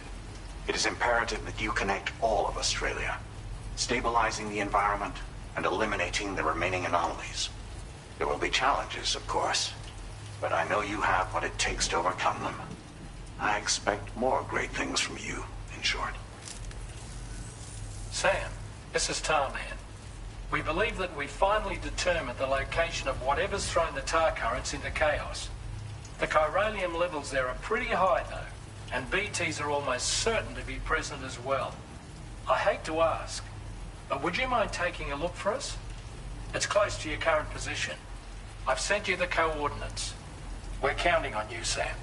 It is imperative that you connect all of Australia, stabilizing the environment and eliminating the remaining anomalies. There will be challenges, of course, but I know you have what it takes to overcome them. I expect more great things from you, in short. Sam, this is Tarman. We believe that we finally determined the location of whatever's thrown the tar currents into chaos. The chiralium levels there are pretty high, though, and BTs are almost certain to be present as well. I hate to ask, but would you mind taking a look for us? It's close to your current position. I've sent you the coordinates. We're counting on you, Sam.